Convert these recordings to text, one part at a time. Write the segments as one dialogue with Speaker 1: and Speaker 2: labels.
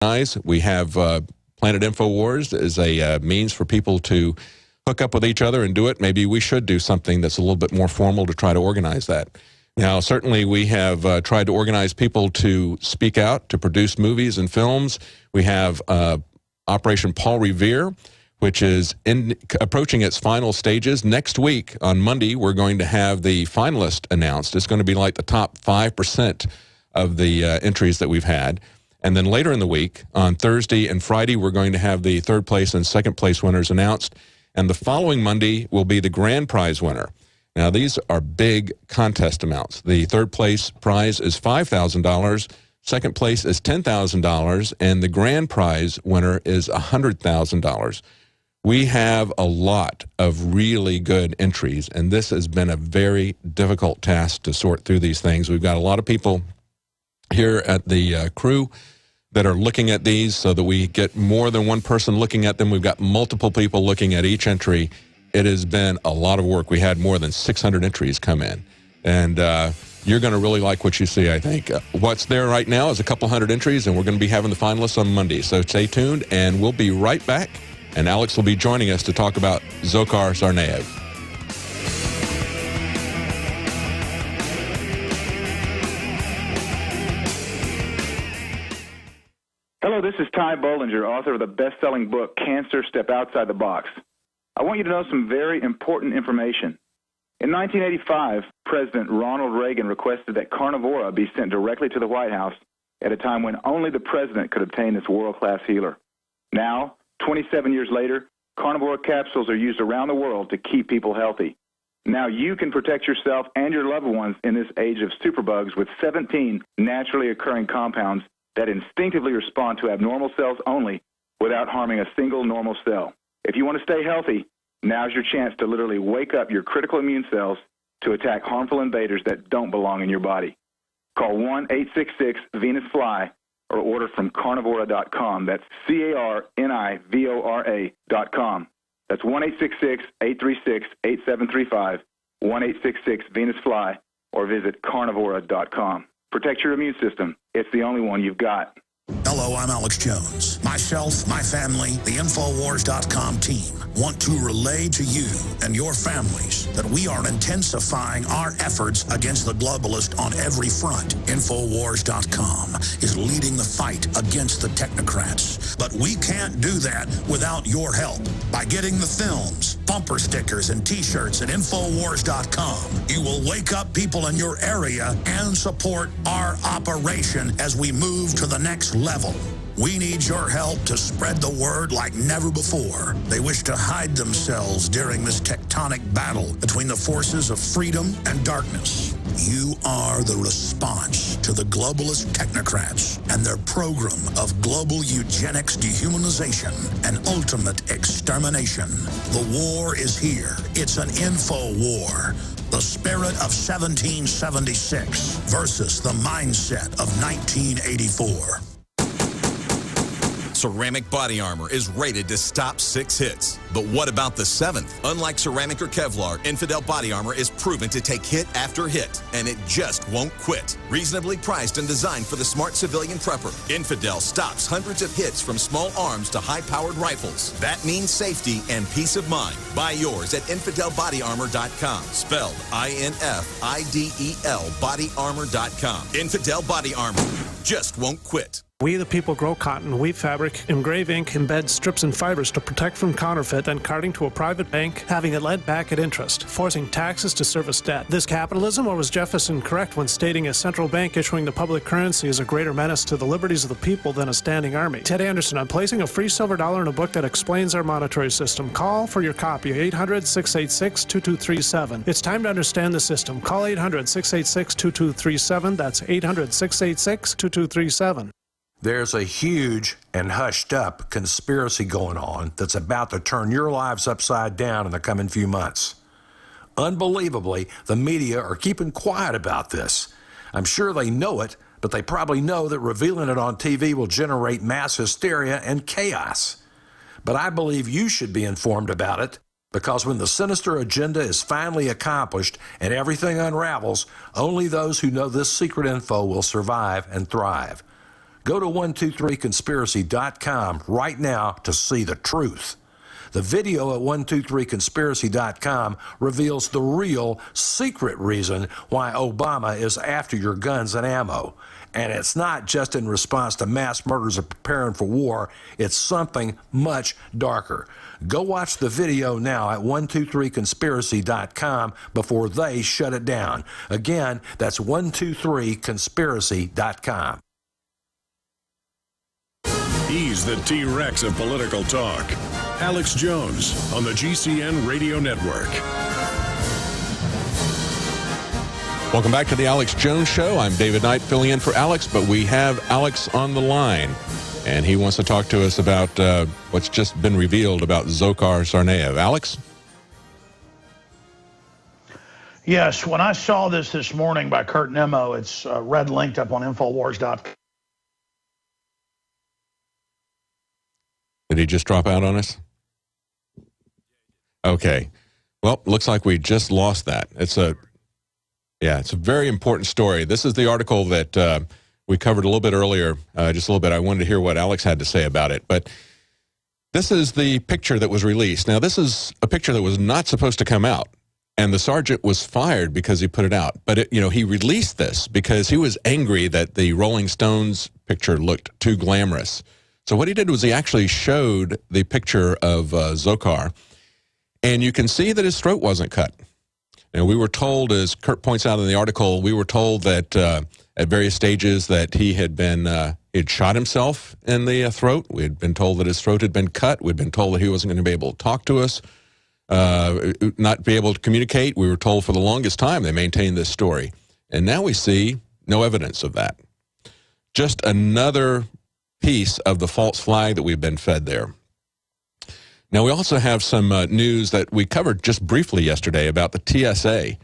Speaker 1: We have Planet Infowars as a means for people to hook up with each other and do it. Maybe we should do something that's a little bit more formal to try to organize that. Now, certainly we have tried to organize people to speak out, to produce movies and films. We have Operation Paul Revere, which is approaching its final stages. Next week, on Monday, we're going to have the finalist announced. It's going to be like the top 5% of the entries that we've had. And then later in the week, on Thursday and Friday, we're going to have the third place and second place winners announced. And the following Monday will be the grand prize winner. Now, these are big contest amounts. The third place prize is $5,000, second place is $10,000, and the grand prize winner is $100,000. We have a lot of really good entries, and this has been a very difficult task to sort through these things. We've got a lot of people here at the crew that are looking at these so that we get more than one person looking at them. We've got multiple people looking at each entry. It has been a lot of work. We had more than 600 entries come in, and you're going to really like what you see, I think. What's there right now is a couple hundred entries, and we're going to be having the finalists on Monday. So stay tuned, and we'll be right back. And Alex will be joining us to talk about Dzhokar Tsarnaev.
Speaker 2: Hello, this is Ty Bollinger, author of the best-selling book, Cancer, Step Outside the Box. I want you to know some very important information. In 1985, President Ronald Reagan requested that Carnivora be sent directly to the White House at a time when only the president could obtain this world-class healer. Now, 27 years later, Carnivora capsules are used around the world to keep people healthy. Now you can protect yourself and your loved ones in this age of superbugs with 17 naturally occurring compounds that instinctively respond to abnormal cells only without harming a single normal cell. If you want to stay healthy, now's your chance to literally wake up your critical immune cells to attack harmful invaders that don't belong in your body. Call 1-866-VENUS-FLY or order from carnivora.com. That's carnivora.com. That's 1-866-836-8735, 1-866-VENUS-FLY, or visit carnivora.com. Protect your immune system. It's the only one you've got.
Speaker 3: Hello, I'm Alex Jones. Myself, my family, the Infowars.com team want to relay to you and your families that we are intensifying our efforts against the globalist on every front. Infowars.com is leading the fight against the technocrats. But we can't do that without your help. By getting the films, bumper stickers, and T-shirts at Infowars.com, you will wake up people in your area and support our operation as we move to the next level. We need your help to spread the word like never before. They wish to hide themselves during this tectonic battle between the forces of freedom and darkness. You are the response to the globalist technocrats and their program of global eugenics, dehumanization, and ultimate extermination. The war is here. It's an info war. The spirit of 1776 versus the mindset of 1984.
Speaker 4: Ceramic body armor is rated to stop 6 hits. But what about the 7th? Unlike ceramic or Kevlar, Infidel body armor is proven to take hit after hit, and it just won't quit. Reasonably priced and designed for the smart civilian prepper, Infidel stops hundreds of hits from small arms to high-powered rifles. That means safety and peace of mind. Buy yours at InfidelBodyArmor.com, spelled I-N-F-I-D-E-L, bodyarmor.com. Infidel body armor just won't quit.
Speaker 5: We the people grow cotton, weave fabric, engrave ink, embed strips and fibers to protect from counterfeit, then carting to a private bank, having it lent back at interest, forcing taxes to service debt. This capitalism, or was Jefferson correct when stating a central bank issuing the public currency is a greater menace to the liberties of the people than a standing army? Ted Anderson, I'm placing a free silver dollar in a book that explains our monetary system. Call for your copy, 800-686-2237. It's time to understand the system. Call 800-686-2237. That's 800-686-2237.
Speaker 6: There's a huge and hushed up conspiracy going on that's about to turn your lives upside down in the coming few months. Unbelievably, the media are keeping quiet about this. I'm sure they know it, but they probably know that revealing it on TV will generate mass hysteria and chaos. But I believe you should be informed about it, because when the sinister agenda is finally accomplished and everything unravels, only those who know this secret info will survive and thrive. Go to 123conspiracy.com right now to see the truth. The video at 123conspiracy.com reveals the real secret reason why Obama is after your guns and ammo. And it's not just in response to mass murders and preparing for war. It's something much darker. Go watch the video now at 123conspiracy.com before they shut it down. Again, that's 123conspiracy.com.
Speaker 7: He's the T-Rex of political talk. Alex Jones on the GCN Radio Network.
Speaker 1: Welcome back to the Alex Jones Show. I'm David Knight filling in for Alex, but we have Alex on the line, and he wants to talk to us about what's just been revealed about Dzhokar Tsarnaev. Alex?
Speaker 8: Yes, when I saw this morning by Kurt Nemo, it's red linked up on Infowars.com.
Speaker 1: Did he just drop out on us? Okay. Well, looks like we just lost that. It's a very important story. This is the article that we covered a little bit earlier, just a little bit. I wanted to hear what Alex had to say about it. But this is the picture that was released. Now, this is a picture that was not supposed to come out, and the sergeant was fired because he put it out. But, he released this because he was angry that the Rolling Stones picture looked too glamorous. So what he did was he actually showed the picture of Dzhokar, and you can see that his throat wasn't cut. Now, we were told, as Kurt points out in the article, we were told that at various stages that he had he'd shot himself in the throat. We had been told that his throat had been cut. We'd been told that he wasn't going to be able to talk to us, not be able to communicate. We were told for the longest time they maintained this story. And now we see no evidence of that. Just another piece of the false flag that we've been fed there. Now, we also have some news that we covered just briefly yesterday about the TSA.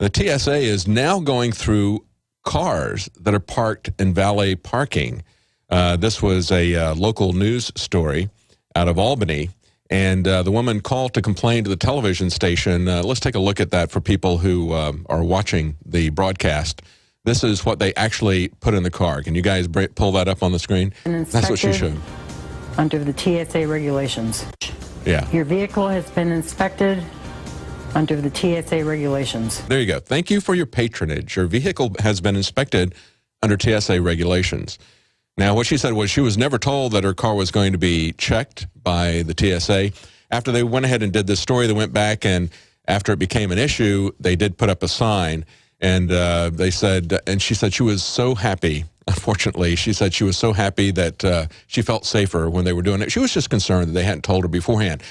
Speaker 1: The TSA is now going through cars that are parked in valet parking. This was a local news story out of Albany, and the woman called to complain to the television station. Let's take a look at that for people who are watching the broadcast. This is what they actually put in the car. Can you guys pull that up on the screen? That's what she showed.
Speaker 9: Under the TSA regulations.
Speaker 1: Yeah.
Speaker 9: Your vehicle has been inspected under the TSA regulations.
Speaker 1: There you go. Thank you for your patronage. Your vehicle has been inspected under TSA regulations. Now, what she said was she was never told that her car was going to be checked by the TSA. After they went ahead and did this story, they went back, and after it became an issue, they did put up a sign. And they said, and she said she was so happy. Unfortunately, she said she was so happy that she felt safer when they were doing it. She was just concerned that they hadn't told her beforehand.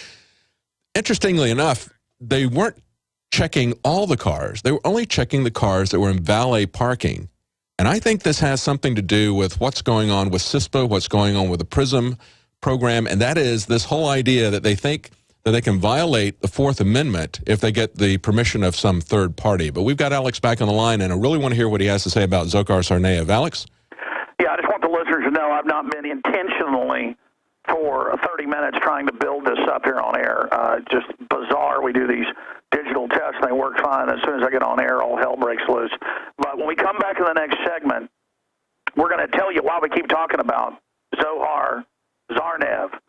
Speaker 1: Interestingly enough, they weren't checking all the cars. They were only checking the cars that were in valet parking. And I think this has something to do with what's going on with CISPA, what's going on with the PRISM program, and that is this whole idea that they think that they can violate the Fourth Amendment if they get the permission of some third party. But we've got Alex back on the line, and I really want to hear what he has to say about Dzhokar Tsarnaev. Alex?
Speaker 10: Yeah, I just want the listeners to know I've not been intentionally for 30 minutes trying to build this up here on air. Just bizarre. We do these digital tests, and they work fine. As soon as I get on air, all hell breaks loose. But when we come back in the next segment, we're going to tell you why we keep talking about Dzhokar Tsarnaev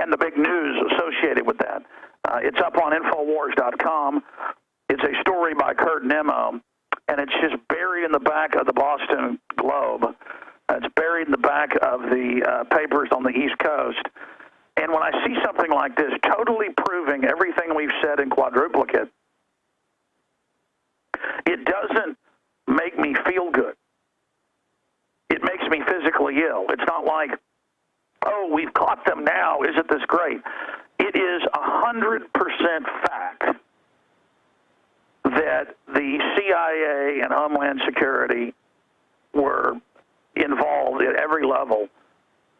Speaker 10: and the big news associated with that. It's up on Infowars.com. It's a story by Kurt Nemo, and it's just buried in the back of the Boston Globe. It's buried in the back of the papers on the East Coast. And when I see something like this, totally proving everything we've said in quadruplicate, it doesn't make me feel good. It makes me physically ill. It's not like, oh, we've caught them now. Isn't this great? It is 100% fact that the CIA and Homeland Security were involved at every level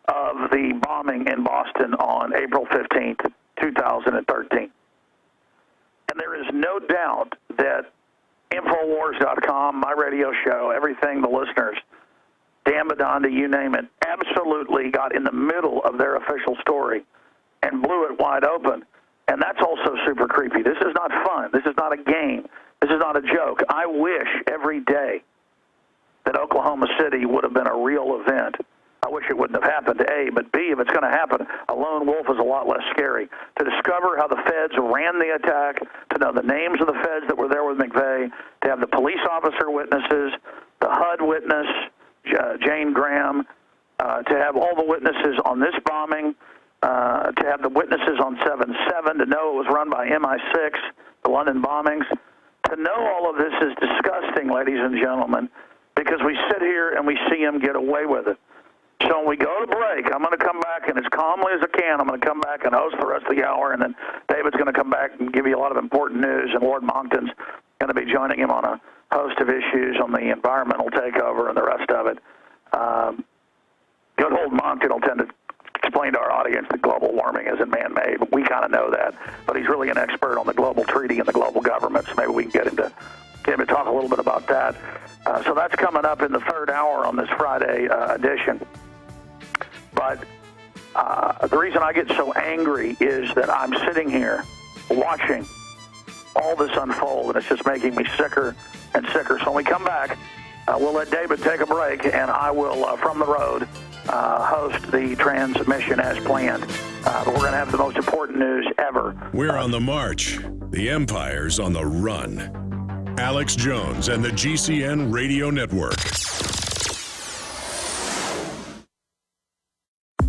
Speaker 10: of the bombing in Boston on April 15th, 2013. And there is no doubt that Infowars.com, my radio show, everything, the listeners, Dan Badanda, you name it, absolutely got in the middle of their official story and blew it wide open. And that's also super creepy. This is not fun. This is not a game. This is not a joke. I wish every day that Oklahoma City would have been a real event I wish it wouldn't have happened, A. But B, if it's going to happen, a lone wolf is a lot less scary. To discover how the feds ran the attack, to know the names of the feds that were there with McVeigh, to have the police officer witnesses, the HUD witness, Jane Graham, to have all the witnesses on this bombing, to have the witnesses on 7/7, to know it was run by MI6, the London bombings. To know all of this is disgusting, ladies and gentlemen, because we sit here and we see them get away with it. So when we go to break, I'm going to come back, and as calmly as I can, I'm going to come back and host the rest of the hour, and then David's going to come back and give you a lot of important news, and Lord Monckton's going to be joining him on a host of issues on the environmental takeover and the rest of it. Good old Monckton will tend to explain to our audience that global warming isn't man-made. We kind of know that, but he's really an expert on the global treaty and the global government, so maybe we can get him to talk a little bit about that. So that's coming up in the third hour on this Friday edition. But the reason I get so angry is that I'm sitting here watching all this unfold, and it's just making me sicker and sicker. So when we come back, we'll let David take a break, and I will, from the road, host the transmission as planned. But we're going to have the most important news ever.
Speaker 7: We're on the march. The empire's on the run. Alex Jones and the GCN Radio Network.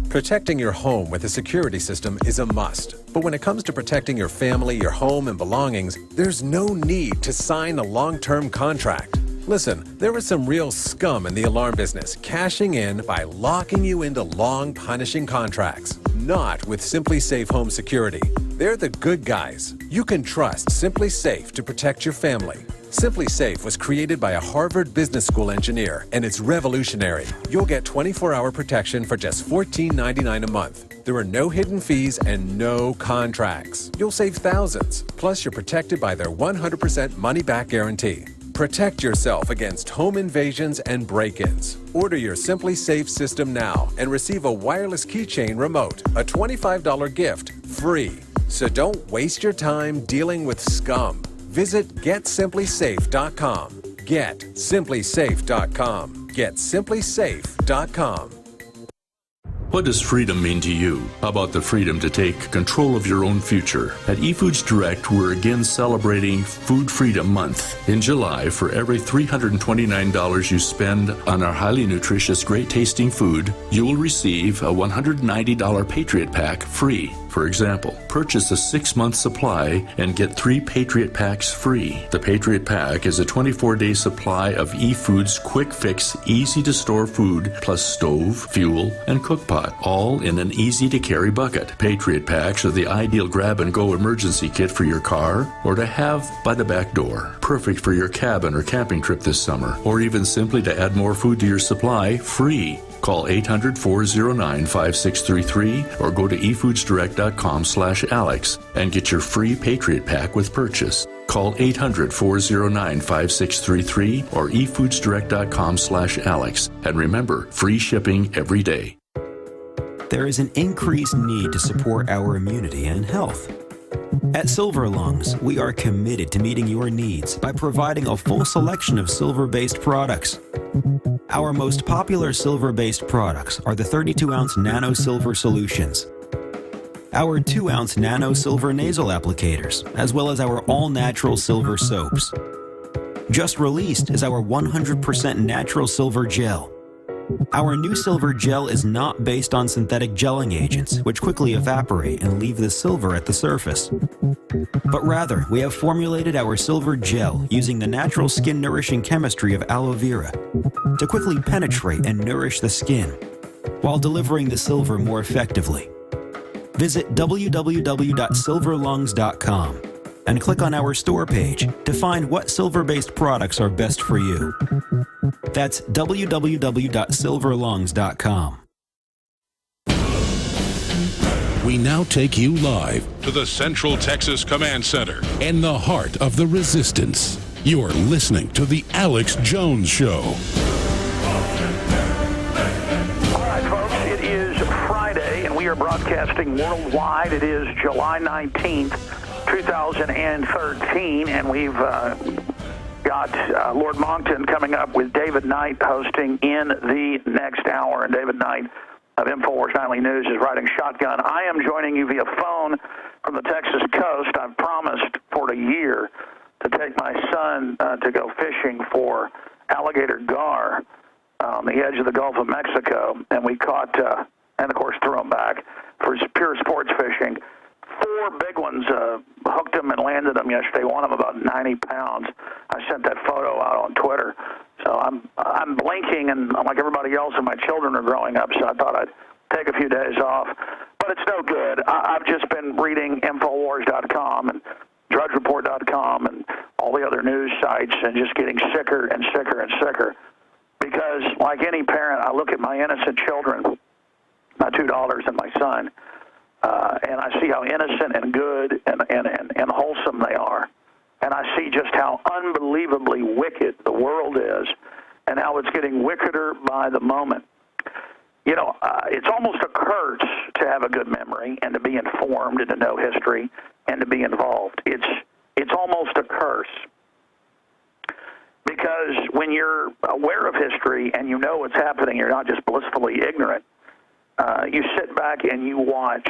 Speaker 11: Protecting your home with a security system is a must. But when it comes to protecting your family, your home, and belongings, there's no need to sign a long-term contract. Listen, there is some real scum in the alarm business, cashing in by locking you into long, punishing contracts. Not with Simply Safe Home Security. They're the good guys. You can trust Simply Safe to protect your family. Simply Safe was created by a Harvard Business School engineer, and it's revolutionary. You'll get 24-hour protection for just $14.99 a month. There are no hidden fees and no contracts. You'll save thousands. Plus, you're protected by their 100% money-back guarantee. Protect yourself against home invasions and break-ins. Order your Simply Safe system now and receive a wireless keychain remote, a $25 gift, free. So don't waste your time dealing with scum. Visit GetSimplySafe.com. GetSimplySafe.com. GetSimplySafe.com.
Speaker 12: What does freedom mean to you? How about the freedom to take control of your own future? At eFoods Direct, we're again celebrating Food Freedom Month. In July, for every $329 you spend on our highly nutritious, great-tasting food, you will receive a $190 Patriot Pack free. For example, purchase a 6-month supply and get 3 Patriot Packs free. The Patriot Pack is a 24-day supply of eFoods quick-fix, easy-to-store food, plus stove, fuel, and cook pot, all in an easy-to-carry bucket. Patriot Packs are the ideal grab-and-go emergency kit for your car or to have by the back door. Perfect for your cabin or camping trip this summer, or even simply to add more food to your supply, free. Call 800-409-5633 or go to efoodsdirect.com/Alex and get your free Patriot Pack with purchase. Call 800-409-5633 or efoodsdirect.com/Alex. And remember, free shipping every day.
Speaker 13: There is an increased need to support our immunity and health. At Silver Lungs, we are committed to meeting your needs by providing a full selection of silver-based products. Our most popular silver-based products are the 32-ounce Nano Silver Solutions, our 2-ounce Nano Silver Nasal Applicators, as well as our all-natural silver soaps. Just released is our 100% natural silver gel. Our new silver gel is not based on synthetic gelling agents, which quickly evaporate and leave the silver at the surface. But rather, we have formulated our silver gel using the natural skin-nourishing chemistry of aloe vera to quickly penetrate and nourish the skin, while delivering the silver more effectively. Visit www.silverlungs.com and click on our store page to find what silver-based products are best for you. That's www.silverlungs.com.
Speaker 7: We now take you live to the Central Texas Command Center in the heart of the resistance. You're listening to The Alex Jones Show.
Speaker 10: All right, folks, it is Friday, and we are broadcasting worldwide. It is July 19th, 2013, and we've got got Lord Monckton coming up with David Knight hosting in the next hour. And David Knight of Infowars Nightly News is riding shotgun. I am joining you via phone from the Texas coast. I've promised for a year to take my son to go fishing for alligator gar on the edge of the Gulf of Mexico. And we caught, and of course threw them back for pure sports fishing. 4 big ones, hooked them and landed them yesterday. One of them about 90 pounds. I sent that photo out on Twitter. So I'm blinking, and like everybody else, and my children are growing up, so I thought I'd take a few days off. But it's no good. I've just been reading Infowars.com and DrudgeReport.com and all the other news sites and just getting sicker and sicker and sicker. Because like any parent, I look at my innocent children, my 2 daughters and my son, and I see how innocent and good and wholesome they are. And I see just how unbelievably wicked the world is and how it's getting wickeder by the moment. You know, it's almost a curse to have a good memory and to be informed and to know history and to be involved. It's almost a curse. Because when you're aware of history and you know what's happening, you're not just blissfully ignorant. You sit back and you watch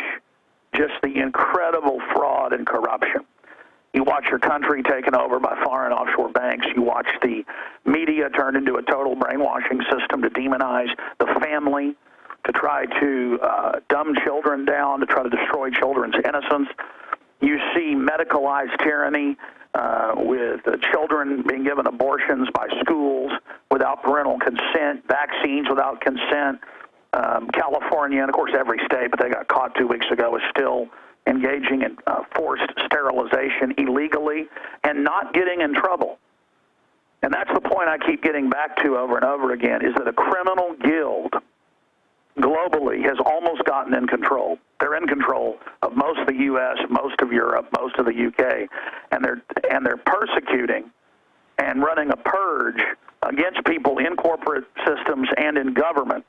Speaker 10: just the incredible fraud and corruption. You watch your country taken over by foreign offshore banks. You watch the media turned into a total brainwashing system to demonize the family, to try to dumb children down, to try to destroy children's innocence. You see medicalized tyranny with children being given abortions by schools without parental consent, vaccines without consent. California, and of course every state, but they got caught 2 weeks ago, is still engaging in forced sterilization illegally and not getting in trouble. And that's the point I keep getting back to over and over again, is that a criminal guild globally has almost gotten in control. They're in control of most of the U.S., most of Europe, most of the U.K., and they're persecuting and running a purge against people in corporate systems and in government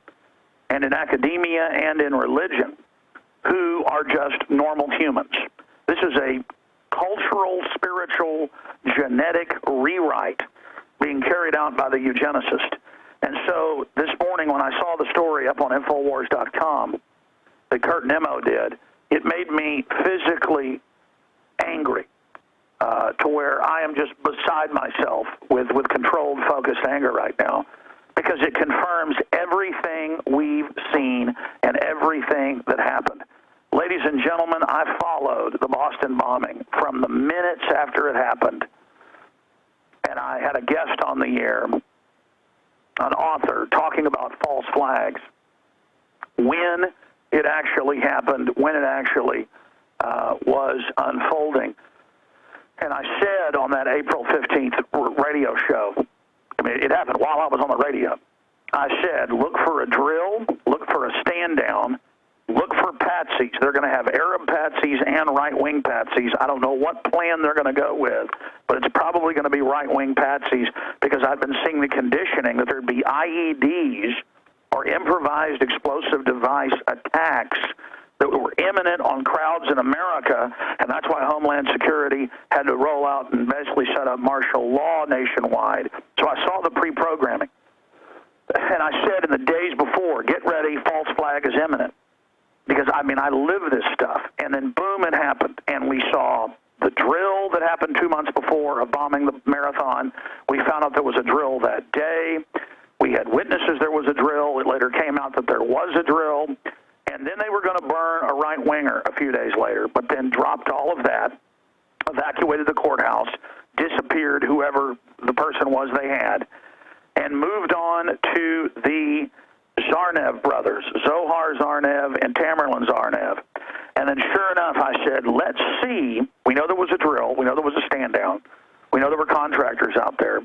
Speaker 10: and in academia and in religion who are just normal humans. This is a cultural, spiritual, genetic rewrite being carried out by the eugenicist. And so this morning when I saw the story up on Infowars.com that Kurt Nemo did, it made me physically angry to where I am just beside myself with controlled, focused anger right now, because it confirms everything we've seen and everything that happened. Ladies and gentlemen, I followed the Boston bombing from the minutes after it happened, and I had a guest on the air, an author, talking about false flags, when it actually happened, when it actually was unfolding. And I said on that April 15th radio show, I mean, it happened while I was on the radio. I said, look for a drill, look for a stand down, look for patsies. They're going to have Arab patsies and right-wing patsies. I don't know what plan they're going to go with, but it's probably going to be right-wing patsies, because I've been seeing the conditioning that there'd be IEDs or improvised explosive device attacks that were imminent on crowds in America, and that's why Homeland Security had to roll out and basically set up martial law nationwide. So I saw the pre-programming. And I said in the days before, get ready, false flag is imminent. Because, I mean, I live this stuff. And then, boom, it happened. And we saw the drill that happened 2 months before of bombing the marathon. We found out there was a drill that day. We had witnesses there was a drill. It later came out that there was a drill. And then they were going to burn a right-winger a few days later, but then dropped all of that, evacuated the courthouse, disappeared whoever the person was they had, and moved on to the Tsarnaev brothers, Dzhokar Tsarnaev and Tamerlan Tsarnaev. And then sure enough, I said, let's see. We know there was a drill. We know there was a stand down. We know there were contractors out there.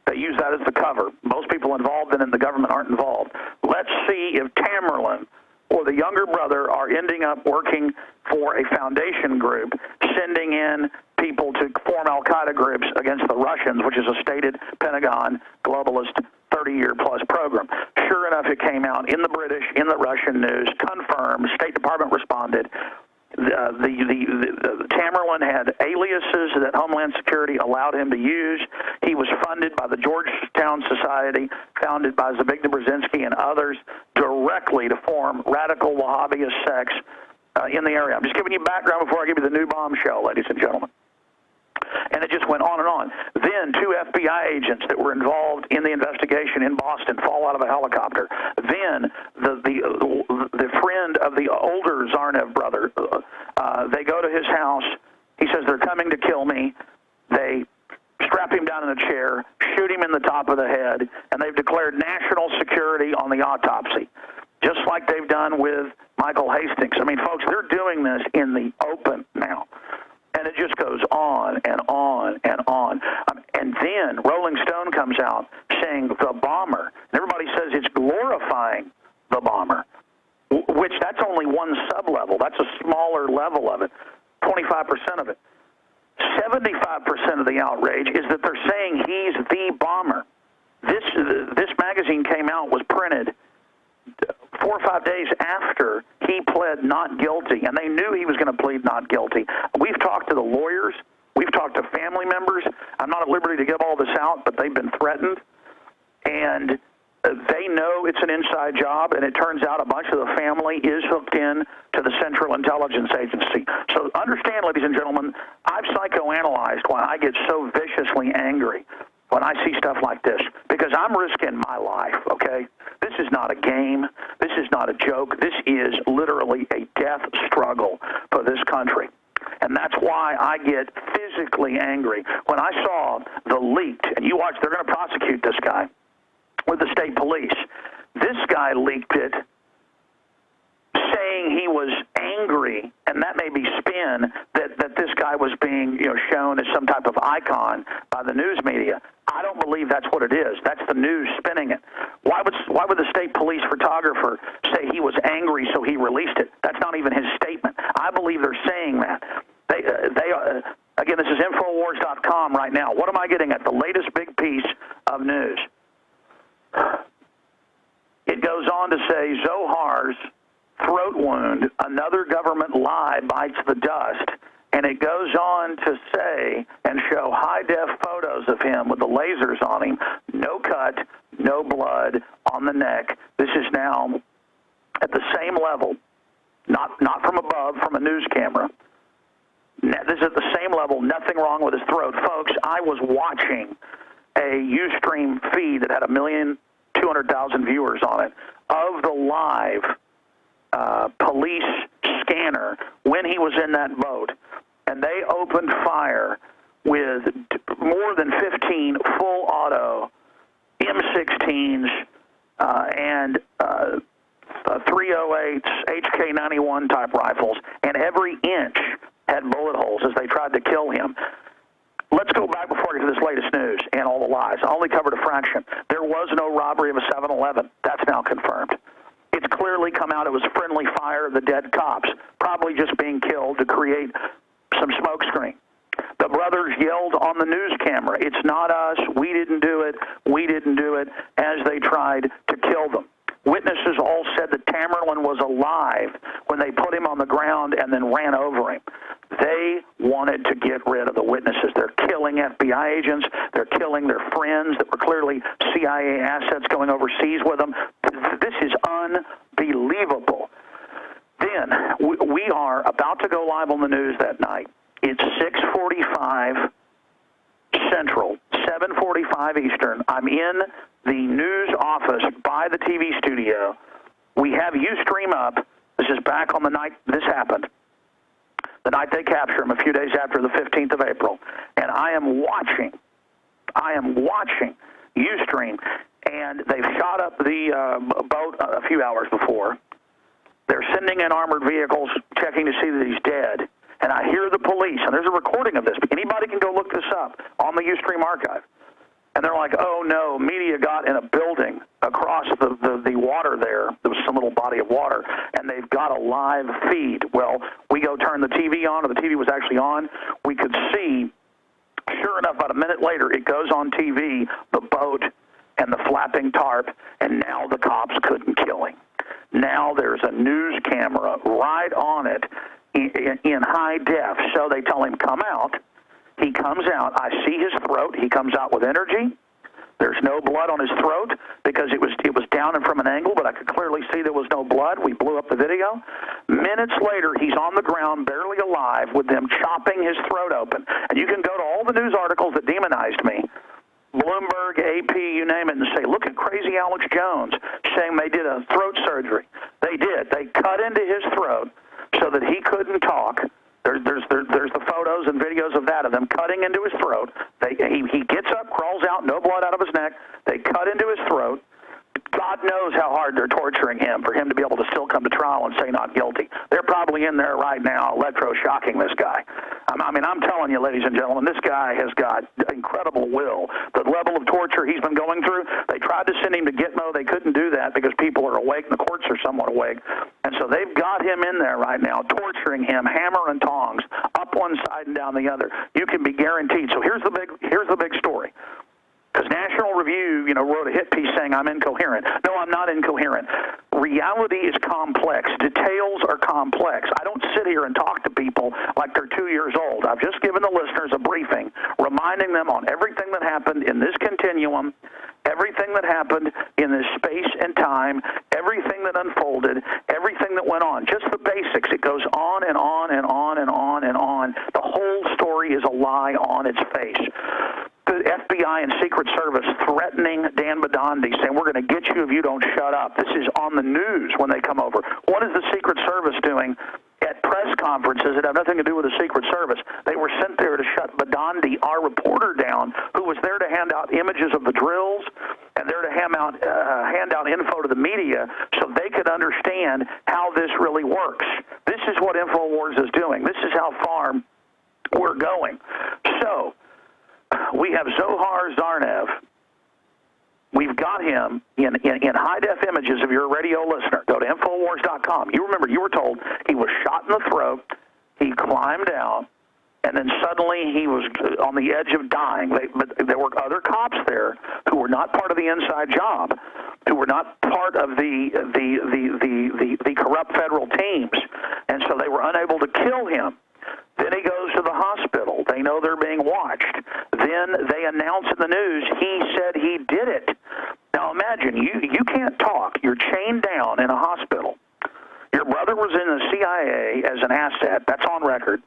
Speaker 10: They use that as the cover. Most people involved in the government aren't involved. Let's see if Tamerlan or the younger brother are ending up working for a foundation group, sending in people to form al-Qaeda groups against the Russians, which is a stated Pentagon globalist 30-year-plus program. Sure enough, it came out in the British, in the Russian news, confirmed, State Department responded, Tamerlan had aliases that Homeland Security allowed him to use. He was funded by the Georgetown Society, founded by Zbigniew Brzezinski and others, directly to form radical Wahhabist sects in the area. I'm just giving you background before I give you the new bombshell, ladies and gentlemen. And it just went on and on. Then 2 FBI agents that were involved in the investigation in Boston fall out of a helicopter. Then the friend of the older Tsarnaev brother, they go to his house. He says, they're coming to kill me. They strap him down in a chair, shoot him in the top of the head, and they've declared national security on the autopsy, just like they've done with Michael Hastings. I mean, folks, they're doing this in the open now. And it just goes on and on and on. And then Rolling Stone comes out saying the bomber. And everybody says it's glorifying the bomber, which that's only one sub-level. That's a smaller level of it, 25% of it. 75% of the outrage is that they're saying he's the bomber. This magazine came out, was printed 4 or 5 days after he pled not guilty, and they knew he was going to plead not guilty. We've talked to the lawyers. We've talked to family members. I'm not at liberty to give all this out, but they've been threatened, and they know it's an inside job, and it turns out a bunch of the family is hooked in to the Central Intelligence Agency. So understand, ladies and gentlemen, I've psychoanalyzed why I get so viciously angry when I see stuff like this, because I'm risking my life, okay? This is not a game. This is not a joke. This is literally a death struggle for this country. And that's why I get physically angry. When I saw the leaked, and you watch, they're going to prosecute this guy with the state police. This guy leaked it saying he was angry, and that may be spin, that this guy was being shown as some type of icon by the news media. I don't believe that's what it is. That's the news spinning it. Why would the state police photographer say he was angry so he released it? That's not even his statement. I believe they're saying that. Again, this is Infowars.com right now. What am I getting at? The latest big piece of news. It goes on to say Zohar's throat wound, another government lie bites the dust. And it goes on to say and show high-def photos of him with the lasers on him. No cut, no blood on the neck. This is now at the same level, not from above, from a news camera. This is at the same level, nothing wrong with his throat. Folks, I was watching a Ustream feed that had 1,200,000 viewers on it of the live police scanner when he was in that boat. And they opened fire with more than 15 full auto M16s and 308s, HK91 type rifles, and every inch had bullet holes as they tried to kill him. Let's go back before I get to this latest news and all the lies. I only covered a fraction. There was no robbery of a 7-Eleven. That's now confirmed. It's clearly come out it was friendly fire of the dead cops, probably just being killed to create some smoke screen. The brothers yelled on the news camera, "It's not us, we didn't do it, we didn't do it," as they tried to kill them. Witnesses all said that Tamerlan was alive when they put him on the ground and then ran over him. They wanted to get rid of the witnesses. They're killing FBI agents. They're killing their friends that were clearly CIA assets going overseas with them. This is unbelievable. Then we are about to go live on the news that night. It's 6:45 Central, 7:45 Eastern. I'm in the news office by the TV studio. We have Ustream up. This is back on the night this happened, the night they capture him a few days after the 15th of April. And I am watching Ustream, and they've shot up the boat a few hours before. They're sending in armored vehicles, checking to see that he's dead. And I hear the police, and there's a recording of this. Anybody can go look this up on the Ustream archive. And they're like, oh, no, media got in a building across the water there. There was some little body of water, and they've got a live feed. Well, we go turn the TV on, or the TV was actually on. We could see, sure enough, about a minute later, it goes on TV, the boat and the flapping tarp, and now the cops couldn't kill him. Now there's a news camera right on it in high def. So they tell him, come out. He comes out. I see his throat. He comes out with energy. There's no blood on his throat because it was down and from an angle, but I could clearly see there was no blood. We blew up the video. Minutes later, he's on the ground, barely alive, with them chopping his throat open. And you can go to all the news articles that demonized me, Bloomberg, AP, you name it, and say, look at crazy Alex Jones saying they did a throat surgery. They did. They cut into his throat so that he couldn't talk. There's the photos and videos of that, of them cutting into his throat. He gets up, crawls out, no blood out of his neck. They cut into his throat. God knows how hard they're torturing him for him to be able to still come to trial and say not guilty. They're probably in there right now electroshocking this guy. I mean, I'm telling you, ladies and gentlemen, this guy has got incredible will. The level of torture he's been going through, they tried to send him to Gitmo. They couldn't do that because people are awake and the courts are somewhat awake. And so they've got him in there right now, torturing him, hammer and tongs, up one side and down the other. You can be guaranteed. So here's the big story. Because National Review, wrote a hit piece saying I'm incoherent. No, I'm not incoherent. Reality is complex. Details are complex. I don't sit here and talk to people like they're 2 years old. I've just given the listeners a briefing, reminding them on everything that happened in this continuum, everything that happened in this space and time, everything that unfolded, everything that went on. Just the basics. It goes on and on and on and on and on. The whole story is a lie on its face. The FBI and Secret Service threatening Dan Bidandi, saying, we're going to get you if you don't shut up. This is on the news when they come over. What is the Secret Service doing at press conferences that have nothing to do with the Secret Service? They were sent there to shut Bidandi, our reporter, down, who was there to hand out images of the drills and there to hand out info to the media so they could understand how this really works. This is what Infowars is doing. This is how far we're going. So we have Dzhokar Tsarnaev. We've got him in high-def images. If you're a radio listener, go to Infowars.com. You remember, you were told he was shot in the throat, he climbed out, and then suddenly he was on the edge of dying. But there were other cops there who were not part of the inside job, who were not part of the corrupt federal teams, and so they were unable to kill him. Then he goes to the hospital. They know they're being watched. Then they announce in the news he said he did it. Now imagine, you can't talk. You're chained down in a hospital. Your brother was in the CIA as an asset. That's on record.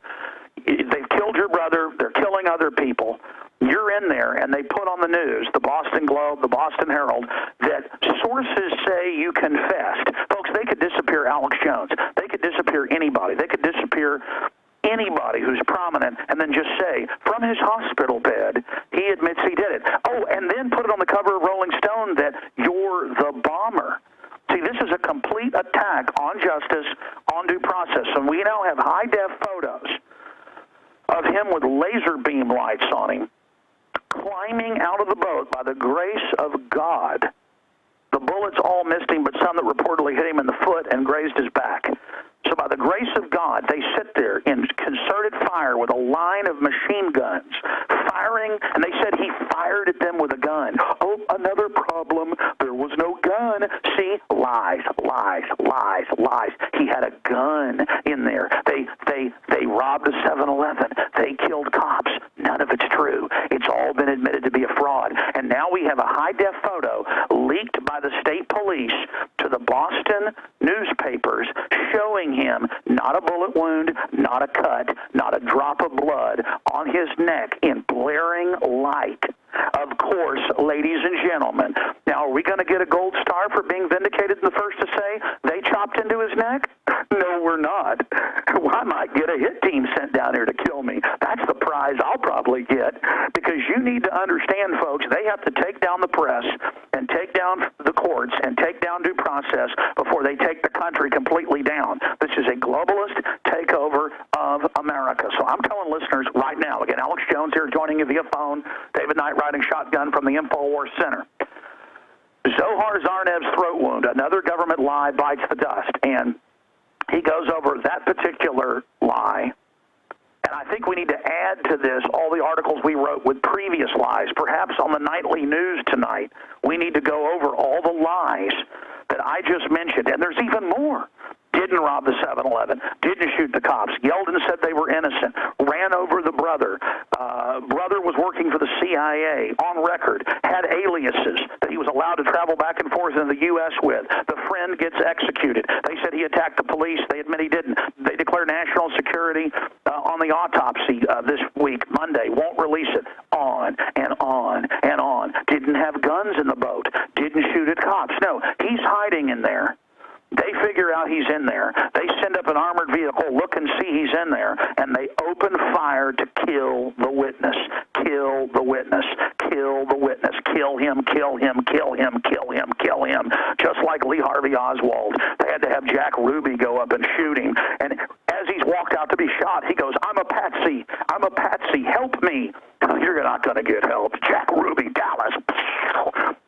Speaker 10: They've killed your brother. They're killing other people. You're in there, and they put on the news, the Boston Globe, the Boston Herald, that sources say you confessed. Folks, they could disappear Alex Jones. They could disappear anybody. They could disappear anybody who's prominent and then just say, from his hospital bed, he admits he did it. Oh, and then put it on the cover of Rolling Stone that you're the bomber. See, this is a complete attack on justice, on due process. And we now have high-def photos of him with laser beam lights on him, climbing out of the boat by the grace of God. The bullets all missed him, but some that reportedly hit him in the foot and grazed his back. So by the grace of God, they sit there in concerted fire with a line of machine guns, firing, and they said he fired at them with a gun. Oh, another problem, there was no gun. See, lies, lies, lies, lies. He had a gun in there. They robbed a 7-Eleven. They killed cops. None of it's true. It's all been admitted to be a fraud. And now we have a high-def photo leaked by the state police to the Boston newspapers showing him not a bullet wound, not a cut, not a drop of blood on his neck in blaring light. Of course, ladies and gentlemen. Now, are we going to get a gold star for being vindicated and the first to say they chopped into his neck? No, we're not. Well, I might get a hit team sent down here to kill me. That's the prize I'll probably get, because you need to understand, folks, they have to take down the press and take down the courts and take down due process before they take the country completely down. This is a globalist takeover of America. So I'm telling listeners right now, again, Alex Jones here joining you via phone, David Knight riding shotgun from the Infowars Center. Dzhokar Tsarnaev's throat wound, another government lie bites the dust, and he goes over that particular lie. And I think we need to add to this all the articles we wrote with previous lies. Perhaps on the nightly news tonight, we need to go over all the lies that I just mentioned. And there's even more. didn't rob the 7-Eleven, didn't shoot the cops. Yeldon said they were innocent, ran over the brother. Brother was working for the CIA, on record, had aliases that he was allowed to travel back and forth in the U.S. with. The friend gets executed. They said he attacked the police. They admit he didn't. They declare national security on the autopsy this week, Monday. Won't release it. On and on and on. Didn't have guns in the boat. Didn't shoot at cops. No, he's hiding in there. They figure out he's in there. They send up an armored vehicle, look and see he's in there, and they open fire to kill the witness. Kill the witness. Kill the witness. Kill him, kill him, kill him, kill him, kill him. Just like Lee Harvey Oswald. They had to have Jack Ruby go up and shoot him. And as he's walked out to be shot, he goes, I'm a patsy. I'm a patsy. Help me. You're not going to get help. Jack Ruby, Dallas.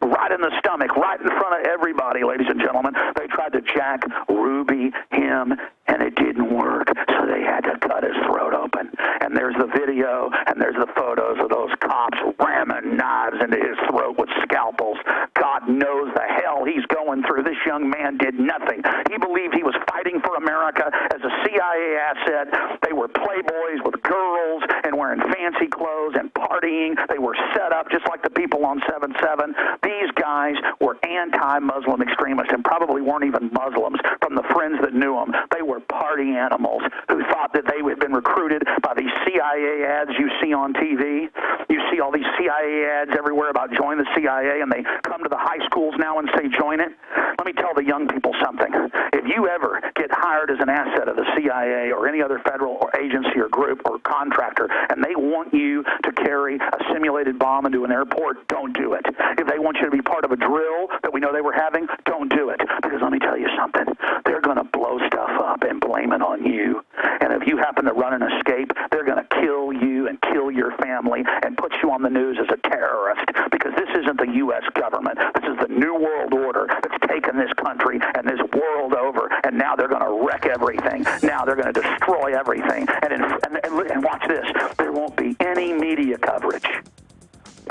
Speaker 10: Right in the stomach, right in front of everybody, ladies and gentlemen. They tried to Jack Ruby him, and it didn't work, so they had to cut his throat open. And there's the video, and there's the photos of those cops ramming knives into his throat with scalpels. God knows the hell he's going through. This young man did nothing. He believed he was fighting for America as a CIA asset. They were playboys with girls and wearing fancy clothes and partying. They were set up just like the people on 7/7. These guys were anti-Muslim extremists and probably weren't even Muslims from the friends that knew them. They were party animals who thought that they had been recruited by these CIA ads you see on TV. You see all these CIA ads everywhere about join the CIA, and they come to the high schools now and say join it. Let me tell the young people something. If you ever get hired as an asset of the CIA or any other federal or agency or group or contractor, and they want you to carry a simulated bomb into an airport, don't do it. If they want you to be part of a drill that we know they were having, don't do it. Because let me tell you something. They're going to blow stuff up and blame it on you. And if you happen to run an escape, they're going to kill you and kill your family and put you on the news as a terrorist. Because this isn't the U.S. government. This is the New World Order that's taken this country and this world over. And now they're going to wreck everything. Now they're going to destroy everything. And watch this. There won't be any media coverage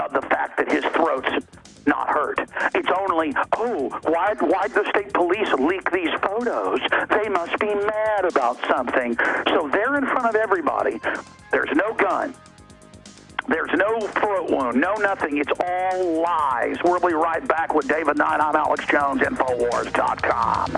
Speaker 10: of the fact that his throat's not hurt. It's only, why'd the state police leak these photos? They must be mad about something. So they're in front of everybody. There's no gun. There's no throat wound, no nothing. It's all lies. We'll be right back with David Knight. I'm Alex Jones, Infowars.com.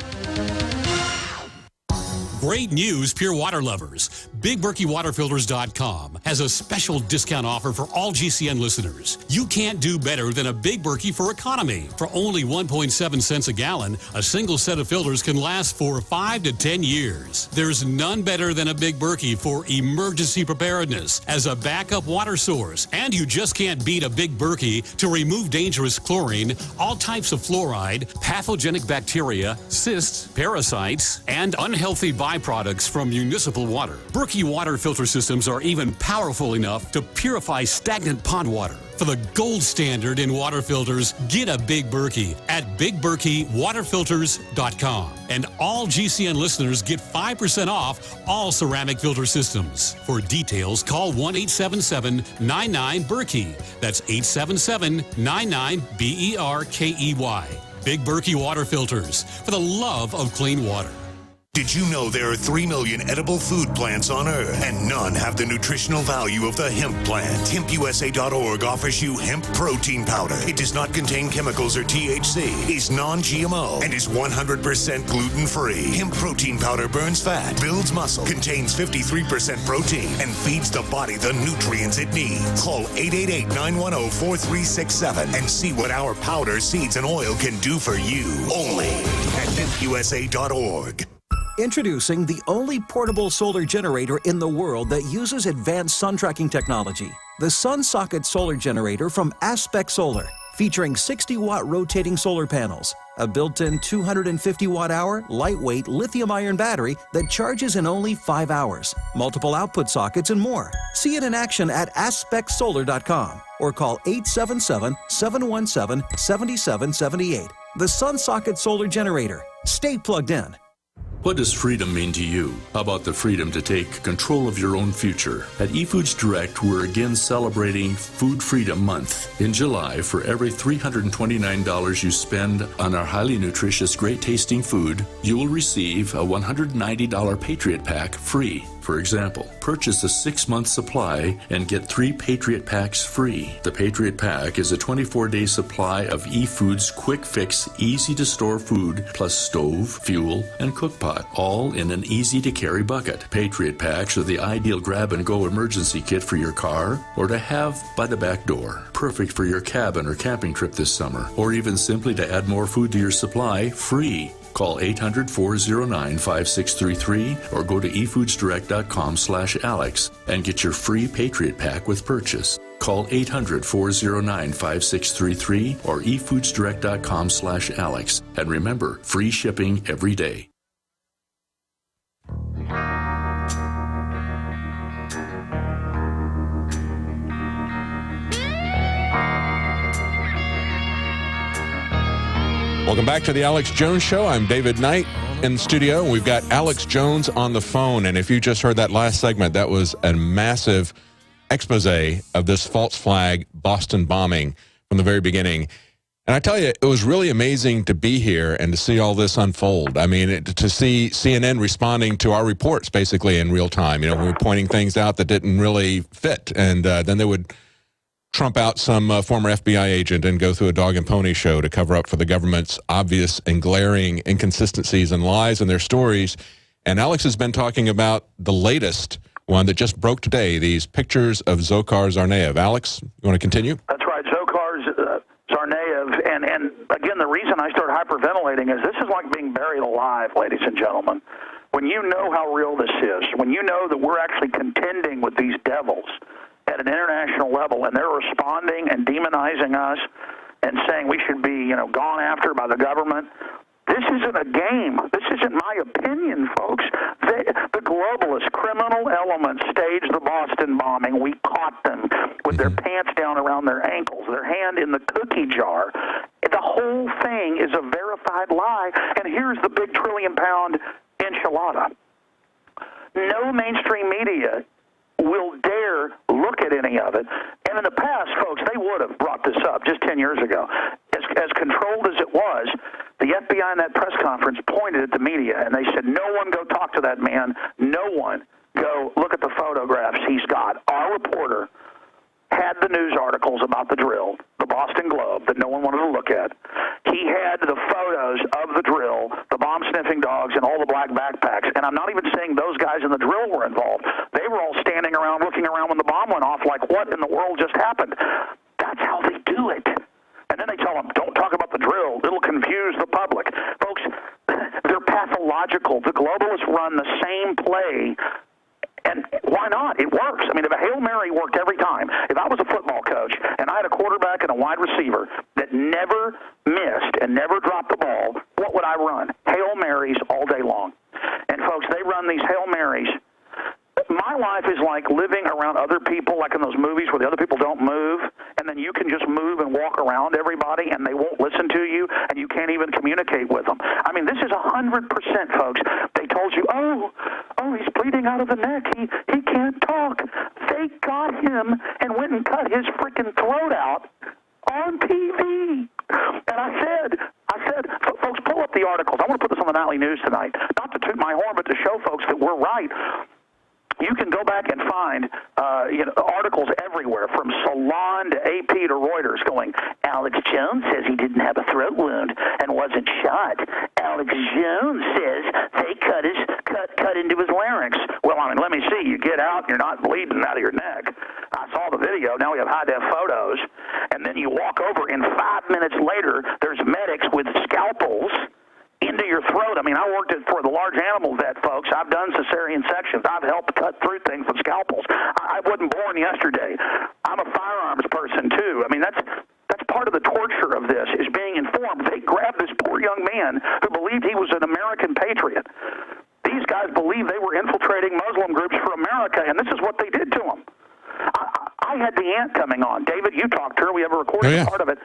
Speaker 14: Great news, pure water lovers. BigBerkeyWaterFilters.com has a special discount offer for all GCN listeners. You can't do better than a Big Berkey for economy. For only 1.7 cents a gallon, a single set of filters can last for 5 to 10 years. There's none better than a Big Berkey for emergency preparedness as a backup water source. And you just can't beat a Big Berkey to remove dangerous chlorine, all types of fluoride, pathogenic bacteria, cysts, parasites, and unhealthy byproducts from municipal water. Berkey water filter systems are even powerful enough to purify stagnant pond water. For the gold standard in water filters, get a Big Berkey at BigBerkeyWaterFilters.com. And all GCN listeners get 5% off all ceramic filter systems. For details, call 1-877-99-BERKEY. That's 877-99-BERKEY. Big Berkey Water Filters, for the love of clean water.
Speaker 15: Did you know there are 3 million edible food plants on Earth, and none have the nutritional value of the hemp plant? HempUSA.org offers you hemp protein powder. It does not contain chemicals or THC, is non-GMO, and is 100% gluten-free. Hemp protein powder burns fat, builds muscle, contains 53% protein, and feeds the body the nutrients it needs. Call 888-910-4367 and see what our powder, seeds, and oil can do for you. Only at HempUSA.org.
Speaker 16: Introducing the only portable solar generator in the world that uses advanced sun tracking technology. The Sun Socket Solar Generator from Aspect Solar, featuring 60-watt rotating solar panels, a built-in 250-watt-hour lightweight lithium-ion battery that charges in only 5 hours, multiple output sockets, and more. See it in action at AspectSolar.com or call 877-717-7778. The Sun Socket Solar Generator. Stay plugged in.
Speaker 12: What does freedom mean to you? How about the freedom to take control of your own future? At eFoods Direct, we're again celebrating Food Freedom Month. In July, for every $329 you spend on our highly nutritious, great-tasting food, you will receive a $190 Patriot Pack free. For example, purchase a 6-month supply and get 3 Patriot Packs free. The Patriot Pack is a 24-day supply of eFoods quick fix, easy to store food, plus stove, fuel, and cook pot, all in an easy to carry bucket. Patriot Packs are the ideal grab and go emergency kit for your car or to have by the back door. Perfect for your cabin or camping trip this summer, or even simply to add more food to your supply, free. Call 800-409-5633 or go to efoodsdirect.com/Alex and get your free Patriot Pack with purchase. Call 800-409-5633 or efoodsdirect.com/Alex. And remember, free shipping every day.
Speaker 1: Welcome back to the Alex Jones Show. I'm David Knight in the studio. We've got Alex Jones on the phone. And if you just heard that last segment, that was a massive expose of this false flag Boston bombing from the very beginning. And I tell you, it was really amazing to be here and to see all this unfold. I mean, to see CNN responding to our reports basically in real time. You know, we were pointing things out that didn't really fit. And then they would trump out some former FBI agent and go through a dog and pony show to cover up for the government's obvious and glaring inconsistencies and lies in their stories. And Alex has been talking about the latest one that just broke today, these pictures of Dzhokar Tsarnaev. Alex, you want to continue?
Speaker 10: That's right, Dzhokar Tsarnaev. And again, the reason I start hyperventilating is this is like being buried alive, ladies and gentlemen. When you know how real this is, when you know that we're actually contending with these devils at an international level, and they're responding and demonizing us and saying we should be, gone after by the government. This isn't a game. This isn't my opinion, folks. The globalist criminal elements staged the Boston bombing. We caught them with their pants down around their ankles, their hand in the cookie jar. The whole thing is a verified lie, and here's the big trillion-pound enchilada. No mainstream media will dare look at any of it. And in the past, folks, they would have brought this up just 10 years ago. As controlled as it was, the FBI in that press conference pointed at the media, and they said, no one go talk to that man. No one go look at the photographs he's got. Our reporter had the news articles about the drill, the Boston Globe, that no one wanted to look at. He had the photos of the drill, the bomb-sniffing dogs, and all the black backpacks. And I'm not even saying those guys in the drill were involved. They were all standing around, looking around when the bomb went off like, what in the world just happened? That's how they do it. And then they tell them, don't talk about the drill. It'll confuse the public. Folks, they're pathological. The globalists run the same play. And why not? It works. I mean, if a Hail Mary worked every time, if I was a football coach and I had a quarterback and a wide receiver that never missed and never dropped the ball, what would I run? Hail Marys all day long. And, folks, they run these Hail Marys. My life is like living around other people, like in those movies where the other people don't move, and then you can just move and walk around everybody, and they won't listen to you, and you can't even communicate with them. I mean, this is 100%, folks. They told you, oh, he's bleeding out of the neck. He can't talk. They got him and went and cut his freaking throat out on TV. And I said, folks, pull up the articles. I want to put this on the Nightly News tonight, not to toot my horn, but to show folks that we're right. You can go back and find articles everywhere, from Salon to AP to Reuters, going, Alex Jones says he didn't have a throat wound and wasn't shot. Alex Jones says they cut into his larynx. Well, I mean, let me see. You get out, you're not bleeding out of your neck. I saw the video. Now we have high-def photos. And then you walk over, and 5 minutes later, there's medics with scalpels into your throat. I mean, I worked for the large animal vet, folks. I've done cesarean sections. I've helped cut through things with scalpels. I wasn't born yesterday. I'm a firearms person, too. I mean, that's part of the torture of this, is being informed. They grabbed this poor young man who believed he was an American patriot. These guys believed they were infiltrating Muslim groups for America, and this is what they did to him. I had the aunt coming on. David, you talked to her. We have a recording part of it.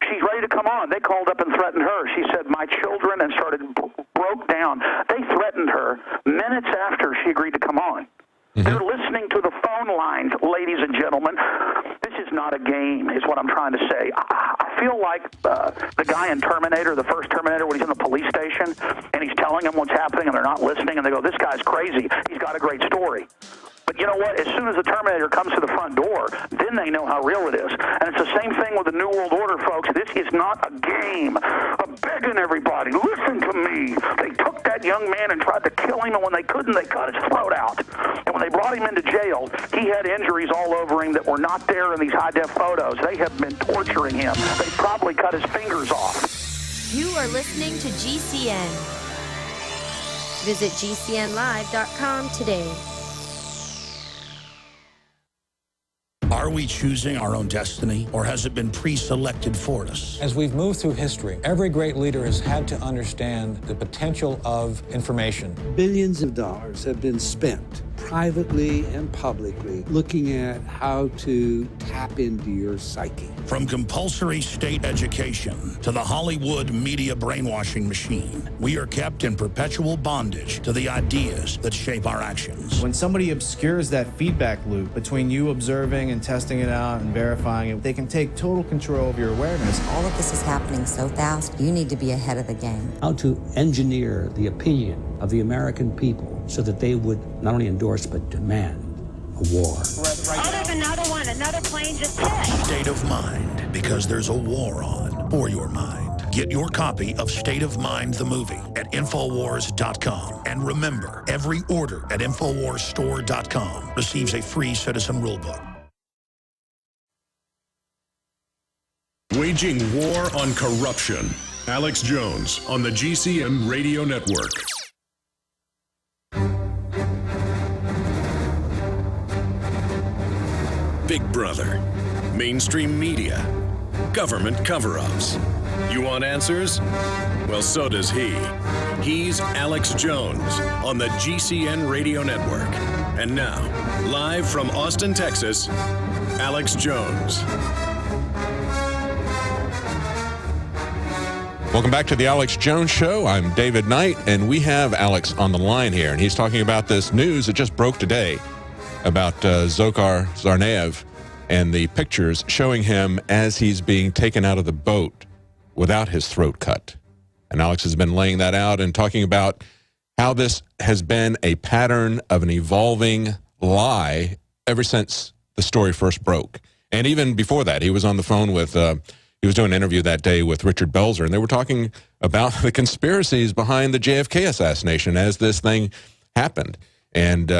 Speaker 10: She's ready to come on. They called up and threatened her. She said, my children, and broke down. They threatened her minutes after she agreed to come on. They're listening to the phone lines, ladies and gentlemen. This is not a game, is what I'm trying to say. I feel like the guy in Terminator, the first Terminator, when he's in the police station, and he's telling them what's happening, and they're not listening, and they go, this guy's crazy. He's got a great story. But you know what? As soon as the Terminator comes to the front door, then they know how real it is. And it's the same thing with the New World Order, folks. This is not a game. I'm begging everybody, listen to me. They took that young man and tried to kill him, and when they couldn't, they cut his throat out. And when they brought him into jail, he had injuries all over him that were not there in these high-def photos. They have been torturing him. They probably cut his fingers off.
Speaker 17: You are listening to GCN. Visit GCNlive.com today.
Speaker 3: Are we choosing our own destiny, or has it been pre-selected for us?
Speaker 18: As we've moved through history, every great leader has had to understand the potential of information.
Speaker 19: Billions of dollars have been spent, privately and publicly, looking at how to tap into your psyche.
Speaker 3: From compulsory state education to the Hollywood media brainwashing machine, we are kept in perpetual bondage to the ideas that shape our actions.
Speaker 20: When somebody obscures that feedback loop between you observing and testing it out and verifying it, they can take total control of your awareness.
Speaker 21: All of this is happening so fast, you need to be ahead of the game.
Speaker 22: How to engineer the opinion of the American people so that they would not only endorse but demand a war.
Speaker 23: Oh, there's another one. Another plane just hit.
Speaker 3: State of Mind, because there's a war on for your mind. Get your copy of State of Mind, the movie, at Infowars.com. And remember, every order at InfoWarsStore.com receives a free citizen rulebook.
Speaker 7: Waging war on corruption. Alex Jones on the GCN Radio Network. Big Brother, mainstream media, government cover-ups. You want answers? Well, so does he. He's Alex Jones on the GCN Radio Network. And now, live from Austin, Texas, Alex Jones.
Speaker 1: Welcome back to the Alex Jones Show. I'm David Knight, and we have Alex on the line here, and he's talking about this news that just broke today about Dzhokar Tsarnaev and the pictures showing him as he's being taken out of the boat without his throat cut. And Alex has been laying that out and talking about how this has been a pattern of an evolving lie ever since the story first broke. And even before that, he was on the phone with, he was doing an interview that day with Richard Belzer, and they were talking about the conspiracies behind the JFK assassination as this thing happened. And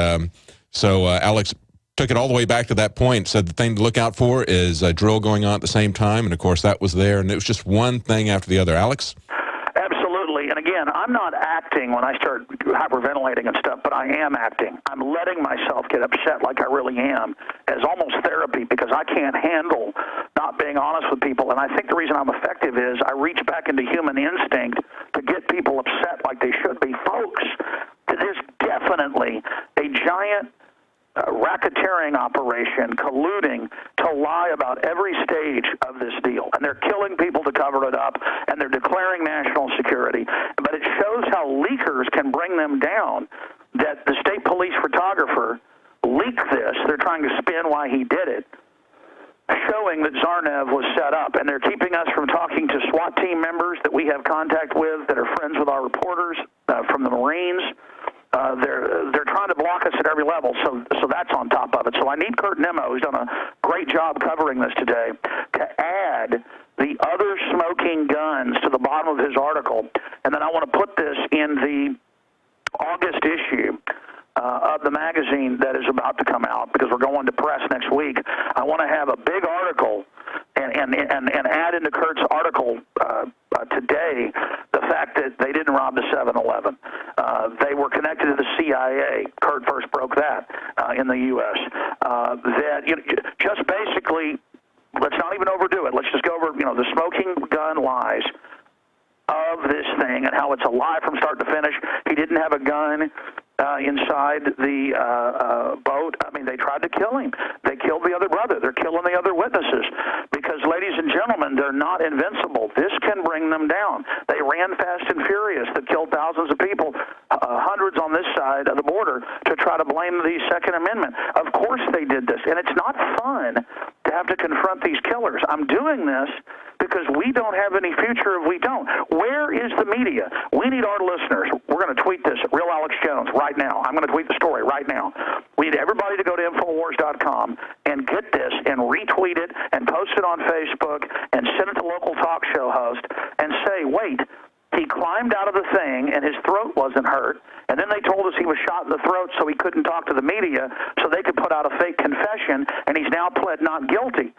Speaker 1: so Alex took it all the way back to that point, said the thing to look out for is a drill going on at the same time, and of course that was there, and it was just one thing after the other. Alex?
Speaker 10: Absolutely. And again, I'm not acting when I start hyperventilating and stuff, but I am acting. I'm letting myself get upset like I really am as almost therapy, because I can't handle not being honest with people. And I think the reason I'm effective is I reach back into human instinct to get people upset like they should be. Folks, there's definitely a giant racketeering operation colluding to lie about every stage of this deal. And they're killing people to cover it up, and they're declaring national security. But it shows how leakers can bring them down, that the state police photographer leaked this. They're trying to spin why he did it, showing that Tsarnaev was set up. And they're keeping us from talking to SWAT team members that we have contact with that are friends with our reporters from the Marines. They're trying to block us at every level, so that's on top of it. So I need Kurt Nimmo, who's done a great job covering this today, to add the other smoking guns to the bottom of his article. And then I want to put this in the August issue of the magazine that is about to come out, because we're going to press next week. I want to have a big article and add into Kurt's article today the fact that they didn't rob the 7-Eleven. They were connected to the CIA. Kurt first broke that in the U.S. Just basically, let's not even overdo it. Let's just go over, the smoking gun lies of this thing and how it's a lie from start to finish. He didn't have a gun inside the boat. I mean, they tried to kill him. They killed the other brother. They're killing the other witnesses because, ladies and gentlemen, they're not invincible. This can bring them down. They ran fast and furious that killed thousands of people, hundreds on this side of the border, to try to blame the Second Amendment. Of course they did this, and it's not fun to have to confront these killers. I'm doing this because we don't have any future if we don't. Where is the media? We need our listeners. We're going to tweet this at Real Alex Jones right now. I'm going to tweet the story right now. We need everybody to go to Infowars.com and get this and retweet it and post it on Facebook and send it to local talk show host and say, wait, he climbed out of the thing and his throat wasn't hurt, and then they told us he was shot in the throat so he couldn't talk to the media so they could put out a fake confession, and he's now pled not guilty.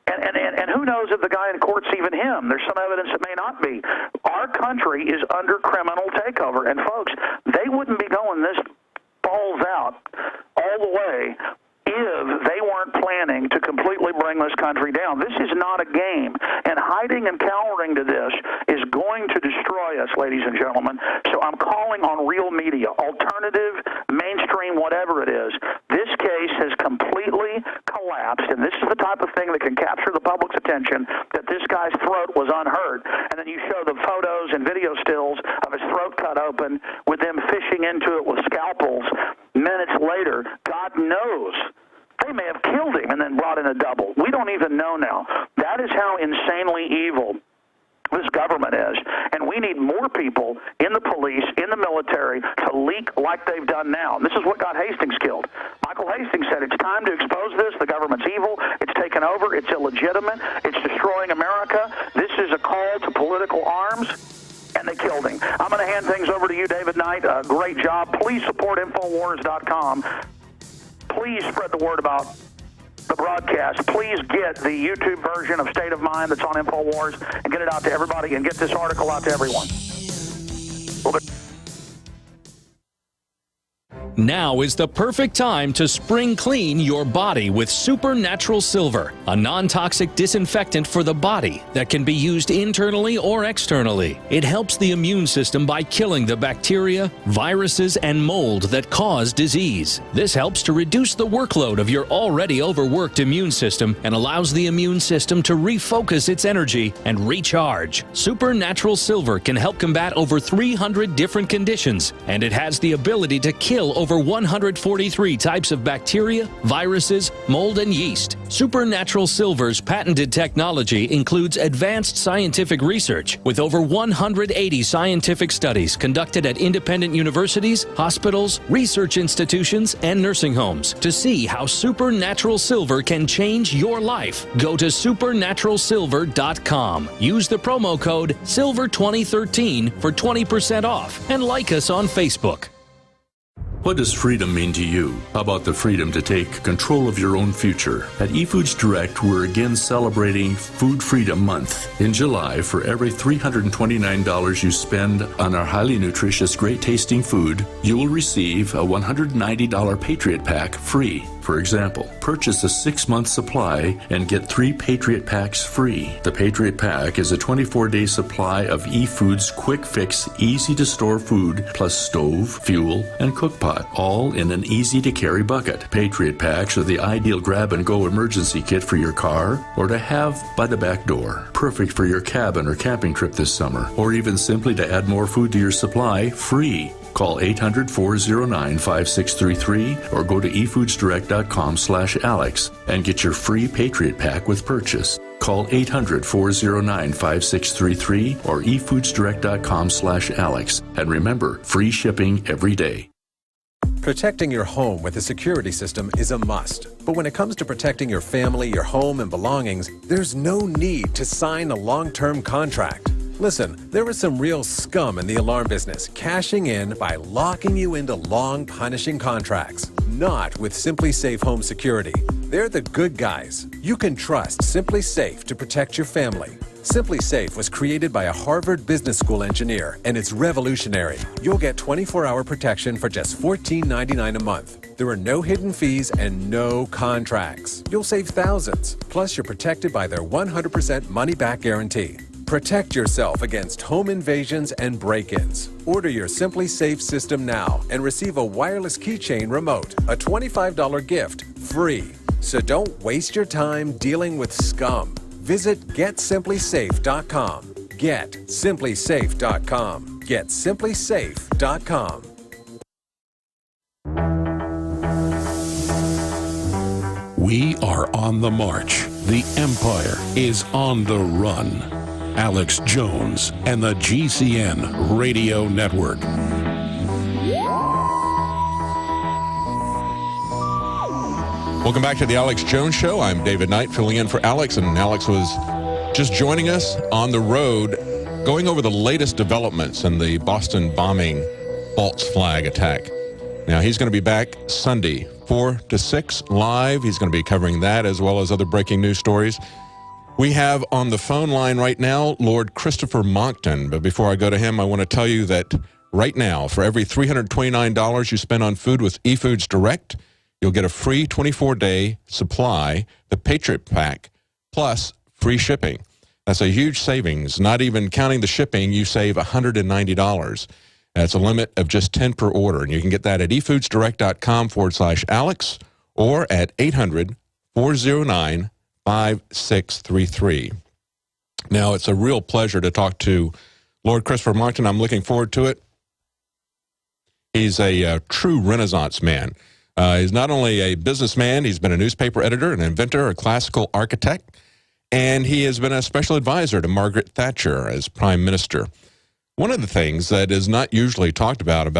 Speaker 10: And who knows if the guy in court's even him? There's some evidence it may not be. Our country is under criminal takeover. And, folks, they wouldn't be going this balls out all the way if they weren't planning to completely bring this country down. This is not a game. And hiding and cowering to this is going to destroy us, ladies and gentlemen. So I'm calling on real media, alternative, mainstream, whatever it is. This case has completely collapsed, and this is the type of thing that can capture the public's attention, that this guy's throat was unhurt, and then you show the photos and video stills of his throat cut open with them fishing into it with scalpels. Minutes later, God knows, they may have killed him and then brought in a double. We don't even know now. That is how insanely evil this government is, and we need more people in the police, in the military, to leak like they've done now. And this is what got Hastings killed. Michael Hastings said, it's time to expose this. The government's evil. It's taken over. It's illegitimate. It's destroying America. This is a call to political arms. And they killed him. I'm going to hand things over to you, David Knight. Great job. Please support Infowars.com. Please spread the word about the broadcast. Please get the YouTube version of State of Mind that's on Infowars and get it out to everybody and get this article out to everyone.
Speaker 2: Now is the perfect time to spring clean your body with Supernatural Silver, a non-toxic disinfectant for the body that can be used internally or externally. It helps the immune system by killing the bacteria, viruses, and mold that cause disease. This helps to reduce the workload of your already overworked immune system and allows the immune system to refocus its energy and recharge. Supernatural Silver can help combat over 300 different conditions, and it has the ability to kill over 143 types of bacteria, viruses, mold, and yeast. Supernatural Silver's patented technology includes advanced scientific research with over 180 scientific studies conducted at independent universities, hospitals, research institutions, and nursing homes to see how Supernatural Silver can change your life. Go to supernaturalsilver.com. Use the promo code SILVER2013 for 20% off and like us on Facebook.
Speaker 12: What does freedom mean to you? How about the freedom to take control of your own future? At eFoods Direct, we're again celebrating Food Freedom Month. In July, for every $329 you spend on our highly nutritious, great-tasting food, you will receive a $190 Patriot Pack free. For example, purchase a 6-month supply and get 3 Patriot Packs free. The Patriot Pack is a 24-day supply of eFoods quick fix, easy-to-store food, plus stove, fuel, and cook pot, all in an easy-to-carry bucket. Patriot Packs are the ideal grab-and-go emergency kit for your car or to have by the back door. Perfect for your cabin or camping trip this summer, or even simply to add more food to your supply, free. Call 800-409-5633 or go to efoodsdirect.com/Alex and get your free Patriot Pack with purchase. Call 800-409-5633 or efoodsdirect.com/Alex. And remember, free shipping every day.
Speaker 11: Protecting your home with a security system is a must. But when it comes to protecting your family, your home, and belongings, there's no need to sign a long-term contract. Listen, there is some real scum in the alarm business, cashing in by locking you into long, punishing contracts. Not with Simply Safe Home Security. They're the good guys. You can trust Simply Safe to protect your family. Simply Safe was created by a Harvard Business School engineer, and it's revolutionary. You'll get 24-hour protection for just $14.99 a month. There are no hidden fees and no contracts. You'll save thousands. Plus, you're protected by their 100% money-back guarantee. Protect yourself against home invasions and break-ins. Order your Simply Safe system now and receive a wireless keychain remote, a $25 gift, free. So don't waste your time dealing with scum. Visit GetSimplySafe.com. GetSimplySafe.com. GetSimplySafe.com.
Speaker 14: We are on the march. The empire is on the run. Alex Jones and the GCN Radio Network.
Speaker 1: Welcome back to the Alex Jones Show. I'm David Knight, filling in for Alex, and Alex was just joining us on the road, going over the latest developments in the Boston bombing false flag attack. Now, he's going to be back Sunday, 4 to 6 live. He's going to be covering that as well as other breaking news stories. We have on the phone line right now Lord Christopher Monckton. But before I go to him, I want to tell you that right now, for every $329 you spend on food with eFoods Direct, you'll get a free 24-day supply, the Patriot Pack, plus free shipping. That's a huge savings. Not even counting the shipping, you save $190. That's a limit of just 10 per order. And you can get that at efoodsdirect.com/Alex or at 800-409-5633. Now, it's a real pleasure to talk to Lord Christopher Monckton. I'm looking forward to it. He's a true Renaissance man. He's not only a businessman, he's been a newspaper editor, an inventor, a classical architect, and he has been a special advisor to Margaret Thatcher as Prime Minister. One of the things that is not usually talked about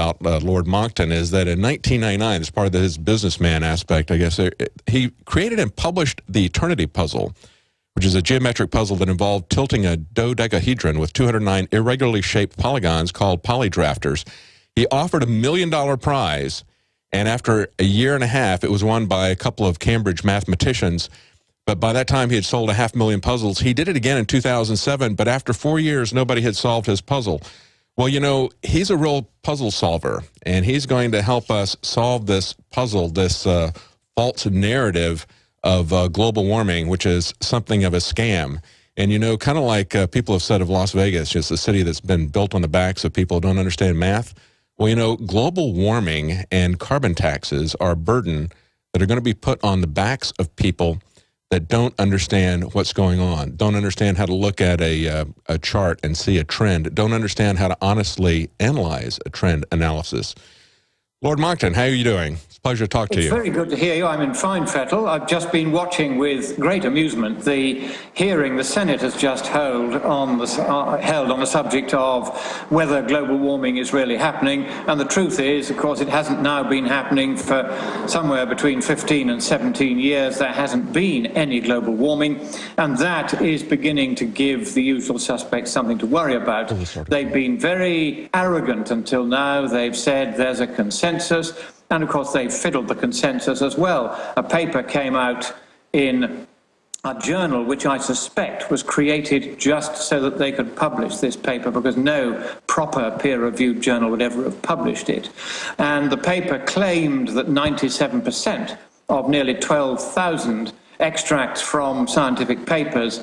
Speaker 1: Lord Monckton is that in 1999, as part of his businessman aspect, I guess, he created and published the Eternity Puzzle, which is a geometric puzzle that involved tilting a dodecahedron with 209 irregularly shaped polygons called polydrafters. He offered a $1 million prize, and after a year and a half, it was won by a couple of Cambridge mathematicians. But by that time, he had sold 500,000 puzzles. He did it again in 2007, but after 4 years, nobody had solved his puzzle. Well, you know, he's a real puzzle solver, and he's going to help us solve this puzzle, this false narrative of global warming, which is something of a scam. And, you know, kind of like people have said of Las Vegas, just a city that's been built on the backs of people who don't understand math. Well, you know, global warming and carbon taxes are a burden that are going to be put on the backs of people that don't understand what's going on, don't understand how to look at a chart and see a trend, don't understand how to honestly analyze a trend analysis. Lord Monckton, how are you doing? It's a pleasure to talk to you.
Speaker 4: It's very good to hear you. I'm in fine fettle. I've just been watching with great amusement the hearing the Senate has just held on the subject of whether global warming is really happening. And the truth is, of course, it hasn't now been happening for somewhere between 15 and 17 years. There hasn't been any global warming, and that is beginning to give the usual suspects something to worry about. They've been very arrogant until now. They've said there's a consensus, and of course they've fiddled the consensus as well. A paper came out in a journal which I suspect was created just so that they could publish this paper, because no proper peer-reviewed journal would ever have published it. And the paper claimed that 97% of nearly 12,000 extracts from scientific papers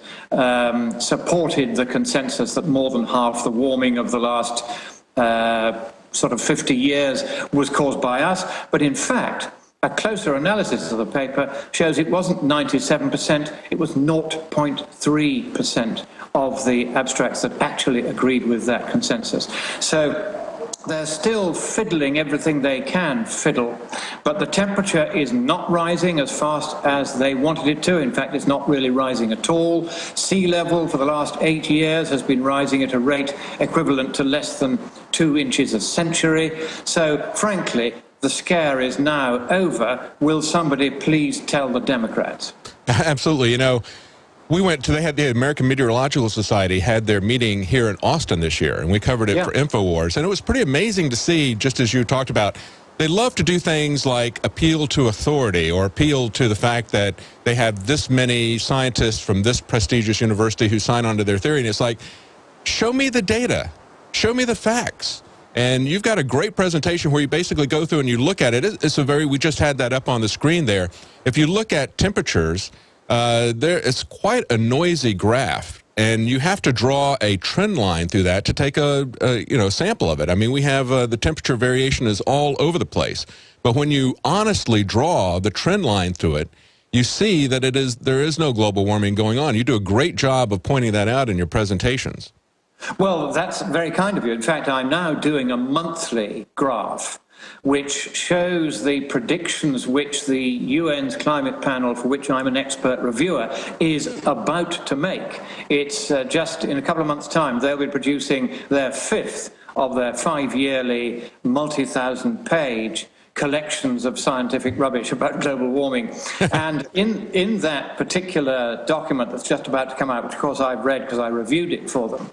Speaker 4: supported the consensus that more than half the warming of the last sort of 50 years was caused by us. But in fact, a closer analysis of the paper shows it wasn't 97%, it was 0.3% of the abstracts that actually agreed with that consensus. So they're still fiddling everything they can fiddle, but the temperature is not rising as fast as they wanted it to. In fact, it's not really rising at all. Sea level for the last 8 years has been rising at a rate equivalent to less than 2 inches a century. So, frankly, the scare is now over. Will somebody please tell the Democrats?
Speaker 1: Absolutely. You know, the American Meteorological Society had their meeting here in Austin this year, and we covered it for Infowars. And it was pretty amazing to see, just as you talked about, they love to do things like appeal to authority or appeal to the fact that they have this many scientists from this prestigious university who sign on to their theory. And it's like, show me the data. Show me the facts. And you've got a great presentation where you basically go through and you look at it. We just had that up on the screen there. If you look at temperatures, it's quite a noisy graph And you have to draw a trend line through that to take a sample of it. I mean, we have the temperature variation is all over the place. But when you honestly draw the trend line through it, you see that there is no global warming going on. You do a great job of pointing that out in your presentations.
Speaker 4: Well, that's very kind of you. In fact, I'm now doing a monthly graph which shows the predictions which the UN's climate panel, for which I'm an expert reviewer, is about to make. It's just in a couple of months' time, they'll be producing their 5th of their 5-yearly, multi-thousand-page collections of scientific rubbish about global warming. And in that particular document that's just about to come out, which of course I've read because I reviewed it for them,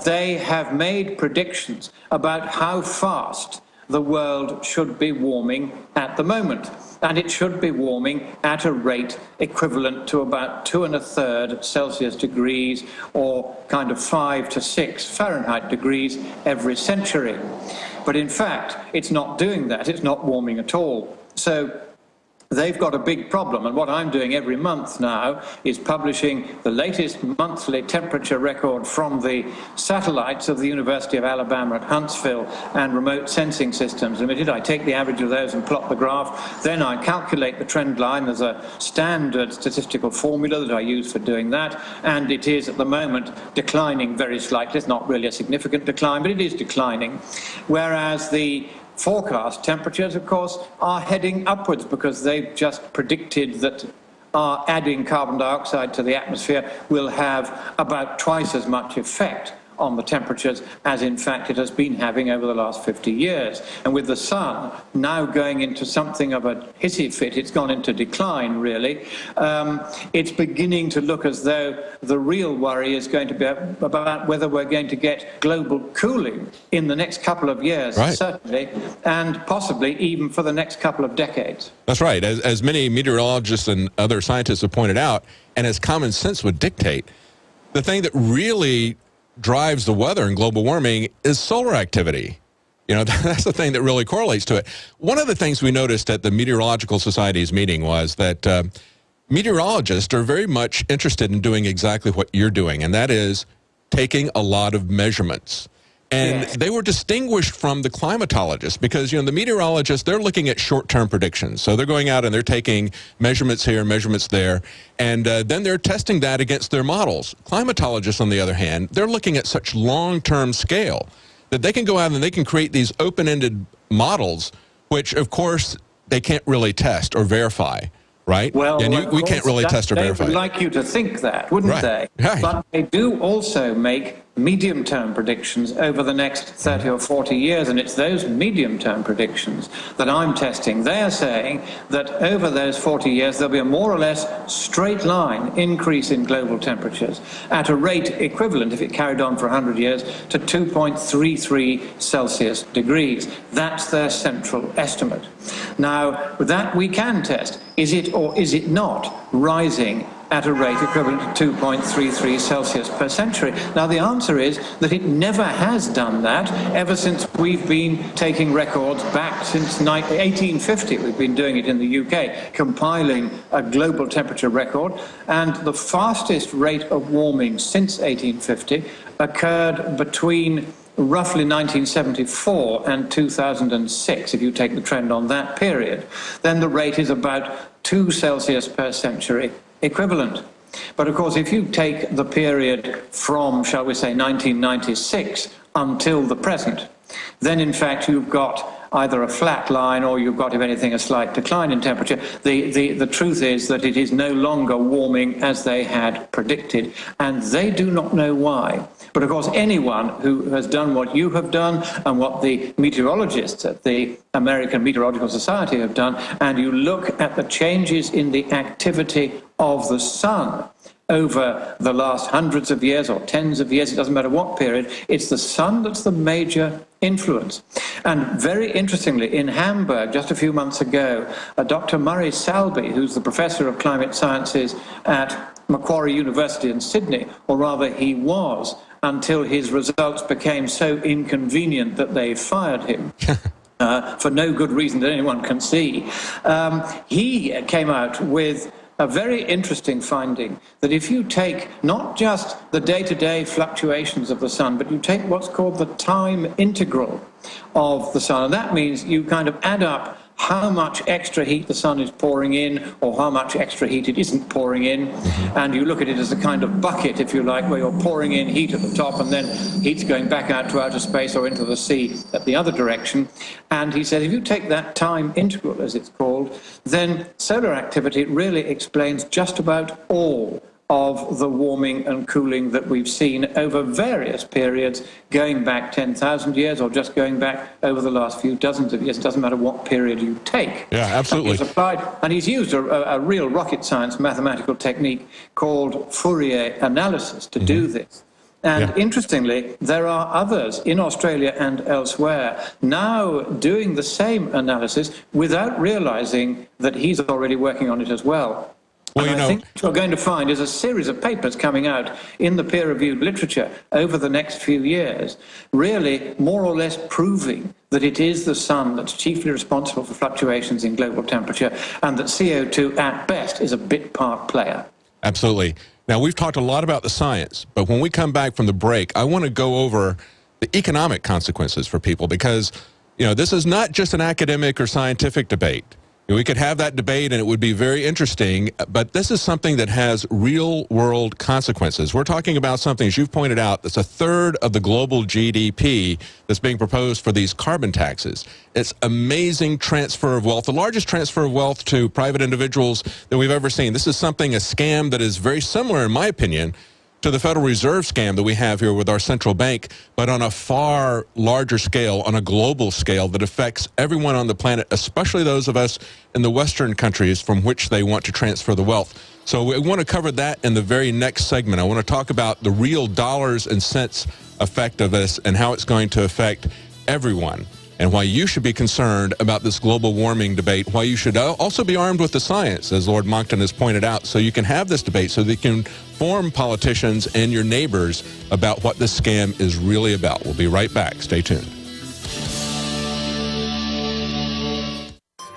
Speaker 4: they have made predictions about how fast the world should be warming at the moment. And it should be warming at a rate equivalent to about 2 1/3 Celsius degrees, or kind of 5 to 6 Fahrenheit degrees every century. But in fact, it's not doing that. It's not warming at all. So they've got a big problem, and what I'm doing every month now is publishing the latest monthly temperature record from the satellites of the University of Alabama at Huntsville and remote sensing systems limited. I take the average of those and plot the graph. Then I calculate the trend line. There's a standard statistical formula that I use for doing that, and it is at the moment declining very slightly. It's not really a significant decline, but it is declining. Whereas the forecast temperatures, of course, are heading upwards because they've just predicted that adding carbon dioxide to the atmosphere will have about twice as much effect on the temperatures as in fact it has been having over the last 50 years. And with the sun now going into something of a hissy fit, it's gone into decline really, it's beginning to look as though the real worry is going to be about whether we're going to get global cooling in the next couple of years, right, certainly, and possibly even for the next couple of decades.
Speaker 1: That's right. As many meteorologists and other scientists have pointed out, and as common sense would dictate, the thing that really drives the weather and global warming is solar activity. You know, that's the thing that really correlates to it. One of the things we noticed at the Meteorological Society's meeting was that meteorologists are very much interested in doing exactly what you're doing, and that is taking a lot of measurements. And they were distinguished from the climatologists because, you know, the meteorologists, they're looking at short-term predictions. So they're going out and they're taking measurements here, measurements there, and then they're testing that against their models. Climatologists, on the other hand, they're looking at such long-term scale that they can go out and they can create these open-ended models, which, of course, they can't really test or verify. Right?
Speaker 4: Well,
Speaker 1: and we can't really test or verify.
Speaker 4: They would like you to think that, wouldn't they?
Speaker 1: Right.
Speaker 4: But they do also make medium-term predictions over the next 30 or 40 years, and it's those medium-term predictions that I'm testing. They are saying that over those 40 years there'll be a more or less straight line increase in global temperatures at a rate equivalent, if it carried on for 100 years, to 2.33 Celsius degrees. That's their central estimate. Now, that we can test. Is it or is it not rising at a rate equivalent to 2.33 Celsius per century? Now, the answer is that it never has done that ever since we've been taking records back since 1850. We've been doing it in the UK, compiling a global temperature record, and the fastest rate of warming since 1850 occurred between roughly 1974 and 2006, if you take the trend on that period. Then the rate is about 2 Celsius per century equivalent. But of course, if you take the period from, shall we say, 1996 until the present, then in fact you've got either a flat line or you've got, if anything, a slight decline in temperature. The truth is that it is no longer warming as they had predicted, and they do not know why. But of course, anyone who has done what you have done and what the meteorologists at the American Meteorological Society have done, and you look at the changes in the activity of the sun over the last hundreds of years or tens of years, it doesn't matter what period, it's the sun that's the major influence. And very interestingly, in Hamburg, just a few months ago, Dr. Murray Salby, who's the professor of climate sciences at Macquarie University in Sydney, or rather he was, until his results became so inconvenient that they fired him. For no good reason that anyone can see. He came out with a very interesting finding that if you take not just the day-to-day fluctuations of the sun, but you take what's called the time integral of the sun, and that means you kind of add up how much extra heat the sun is pouring in or how much extra heat it isn't pouring in, and you look at it as a kind of bucket, if you like, where you're pouring in heat at the top and then heat's going back out to outer space or into the sea at the other direction. And he said if you take that time integral, as it's called, then solar activity really explains just about all of the warming and cooling that we've seen over various periods, going back 10,000 years or just going back over the last few dozens of years. It doesn't matter what period you take.
Speaker 1: Yeah, absolutely.
Speaker 4: And he's used a real rocket science mathematical technique called Fourier analysis to do this. And interestingly, there are others in Australia and elsewhere now doing the same analysis without realizing that he's already working on it as well. Well, I think what you're going to find is a series of papers coming out in the peer-reviewed literature over the next few years, really more or less proving that it is the sun that's chiefly responsible for fluctuations in global temperature, and that CO2 at best is a bit part player.
Speaker 1: Absolutely. Now, we've talked a lot about the science, but when we come back from the break, I want to go over the economic consequences for people, because, you know, this is not just an academic or scientific debate. We could have that debate and it would be very interesting, but this is something that has real-world consequences. We're talking about something, as you've pointed out, that's a third of the global GDP that's being proposed for these carbon taxes. It's amazing transfer of wealth, the largest transfer of wealth to private individuals that we've ever seen. This is something, a scam that is very similar, in my opinion, to the Federal Reserve scam that we have here with our central bank, but on a far larger scale, on a global scale that affects everyone on the planet, especially those of us in the Western countries from which they want to transfer the wealth. So we want to cover that in the very next segment. I want to talk about the real dollars and cents effect of this and how it's going to affect everyone, and why you should be concerned about this global warming debate, why you should also be armed with the science, as Lord Monckton has pointed out, so you can have this debate, so that you can inform politicians and your neighbors about what this scam is really about. We'll be right back. Stay tuned.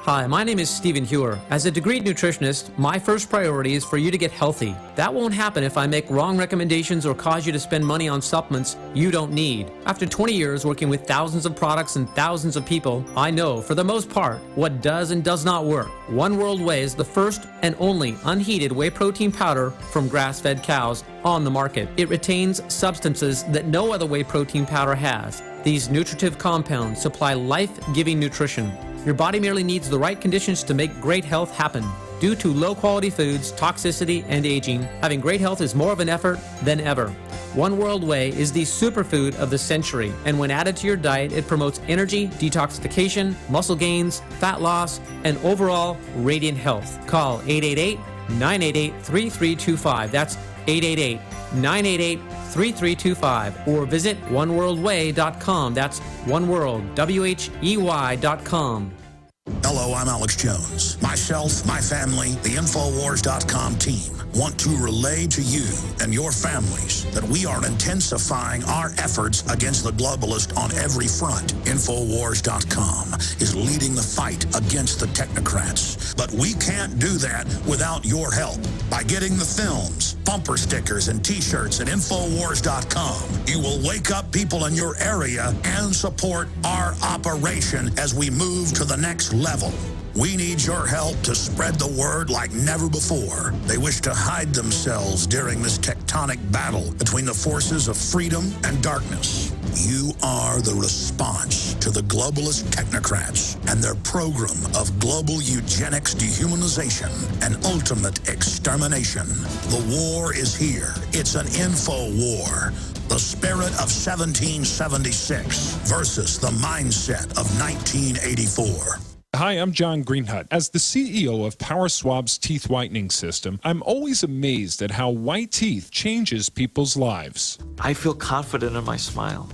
Speaker 5: Hi, my name is Stephen Hewer. As a degreed nutritionist, my first priority is for you to get healthy. That won't happen if I make wrong recommendations or cause you to spend money on supplements you don't need. After 20 years working with thousands of products and thousands of people, I know, for the most part, what does and does not work. One World Whey is the first and only unheated whey protein powder from grass-fed cows on the market. It retains substances that no other whey protein powder has. These nutritive compounds supply life-giving nutrition. Your body merely needs the right conditions to make great health happen. Due to low-quality foods, toxicity, and aging, having great health is more of an effort than ever. One World Whey is the superfood of the century, and when added to your diet, it promotes energy, detoxification, muscle gains, fat loss, and overall radiant health. Call 888-988-3325. That's 888-988-3325, or visit oneworldwhey.com. That's oneworld.com.
Speaker 3: Hello, I'm Alex Jones. Myself, my family, the Infowars.com team want to relay to you and your families that we are intensifying our efforts against the globalists on every front. Infowars.com is leading the fight against the technocrats. But we can't do that without your help. By getting the films, bumper stickers, and t-shirts at Infowars.com, you will wake up people in your area and support our operation as we move to the next level. We need your help to spread the word like never before. They wish to hide themselves during this tectonic battle between the forces of freedom and darkness. You are the response to the globalist technocrats and their program of global eugenics, dehumanization, and ultimate extermination. The war is here. It's an info war. The spirit of 1776 versus the mindset of 1984.
Speaker 6: Hi, I'm John Greenhut. As the CEO of PowerSwab's teeth whitening system, I'm always amazed at how white teeth changes people's lives.
Speaker 8: I feel confident in my smile.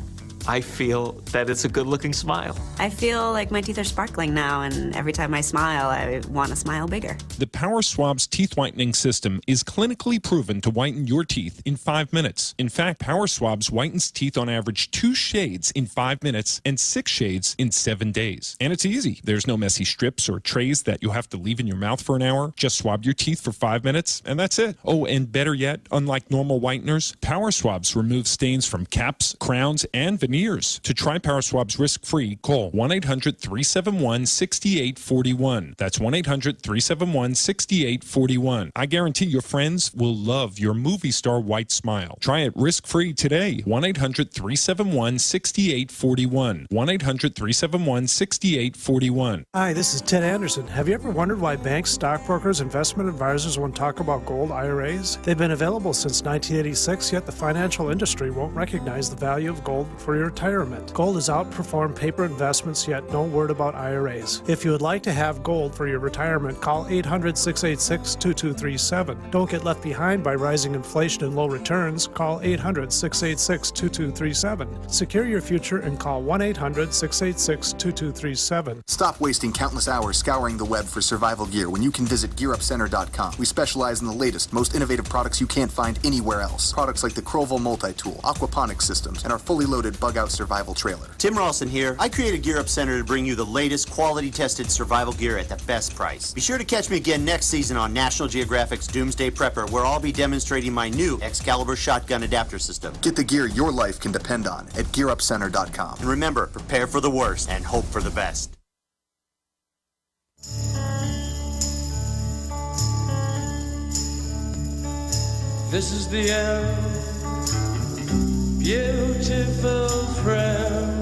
Speaker 8: I feel that it's a good-looking smile.
Speaker 9: I feel like my teeth are sparkling now, and every time I smile, I want to smile bigger.
Speaker 6: The Power Swabs teeth whitening system is clinically proven to whiten your teeth in 5 minutes. In fact, Power Swabs whitens teeth on average 2 shades in 5 minutes and 6 shades in 7 days. And it's easy. There's no messy strips or trays that you'll have to leave in your mouth for an hour. Just swab your teeth for 5 minutes, and that's it. Oh, and better yet, unlike normal whiteners, Power Swabs remove stains from caps, crowns, and veneers. To try Power Swabs risk-free, call 1-800-371-6841. That's 1-800-371-6841. I guarantee your friends will love your movie star white smile. Try it risk-free today. 1-800-371-6841. 1-800-371-6841.
Speaker 13: Hi, this is Ted Anderson. Have you ever wondered why banks, stockbrokers, investment advisors won't talk about gold IRAs? They've been available since 1986, yet the financial industry won't recognize the value of gold for your retirement. Gold has outperformed paper investments, yet no word about IRAs. If you would like to have gold for your retirement, call 800-686-2237. Don't get left behind by rising inflation and low returns. Call 800-686-2237. Secure your future and call 1-800-686-2237.
Speaker 24: Stop wasting countless hours scouring the web for survival gear when you can visit GearUpCenter.com. We specialize in the latest, most innovative products you can't find anywhere else. Products like the Crowell multi-tool, aquaponics systems, and our fully loaded bug-out survival trailer.
Speaker 25: Tim Rawson here. I created Gear Up Center to bring you the latest quality-tested survival gear at the best price. Be sure to catch me again next season on National Geographic's Doomsday Prepper, where I'll be demonstrating my new Excalibur shotgun adapter system.
Speaker 24: Get the gear your life can depend on at GearUpCenter.com.
Speaker 25: And remember, prepare for the worst and hope for the best.
Speaker 26: This is the end. Beautiful friend,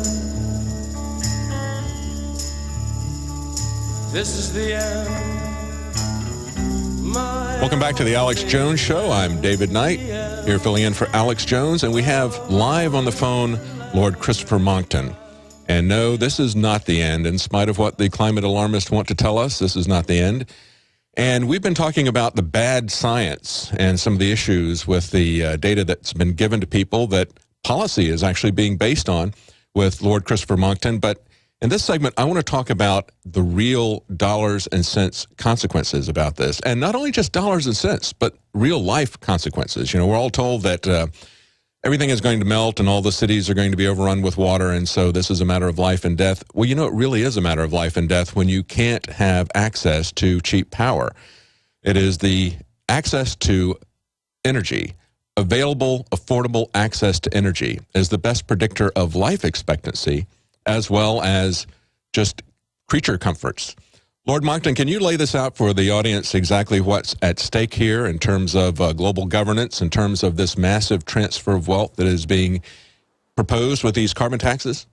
Speaker 26: this is the end.
Speaker 1: Welcome back to the Alex Jones Show. I'm David Knight, here filling in for Alex Jones, and we have live on the phone Lord Christopher Monckton. And no, this is not the end. In spite of what the climate alarmists want to tell us, this is not the end. And we've been talking about the bad science and some of the issues with the data that's been given to people that policy is actually being based on with Lord Christopher Monckton. But in this segment, I want to talk about the real dollars and cents consequences about this. And not only just dollars and cents, but real life consequences. You know, we're all told that everything is going to melt and all the cities are going to be overrun with water. And so this is a matter of life and death. Well, you know, it really is a matter of life and death when you can't have access to cheap power. It is the access to energy. Available, affordable access to energy is the best predictor of life expectancy as well as just creature comforts. Lord Monckton, can you lay this out for the audience exactly what's at stake here in terms of global governance, in terms of this massive transfer of wealth that is being proposed with these carbon taxes?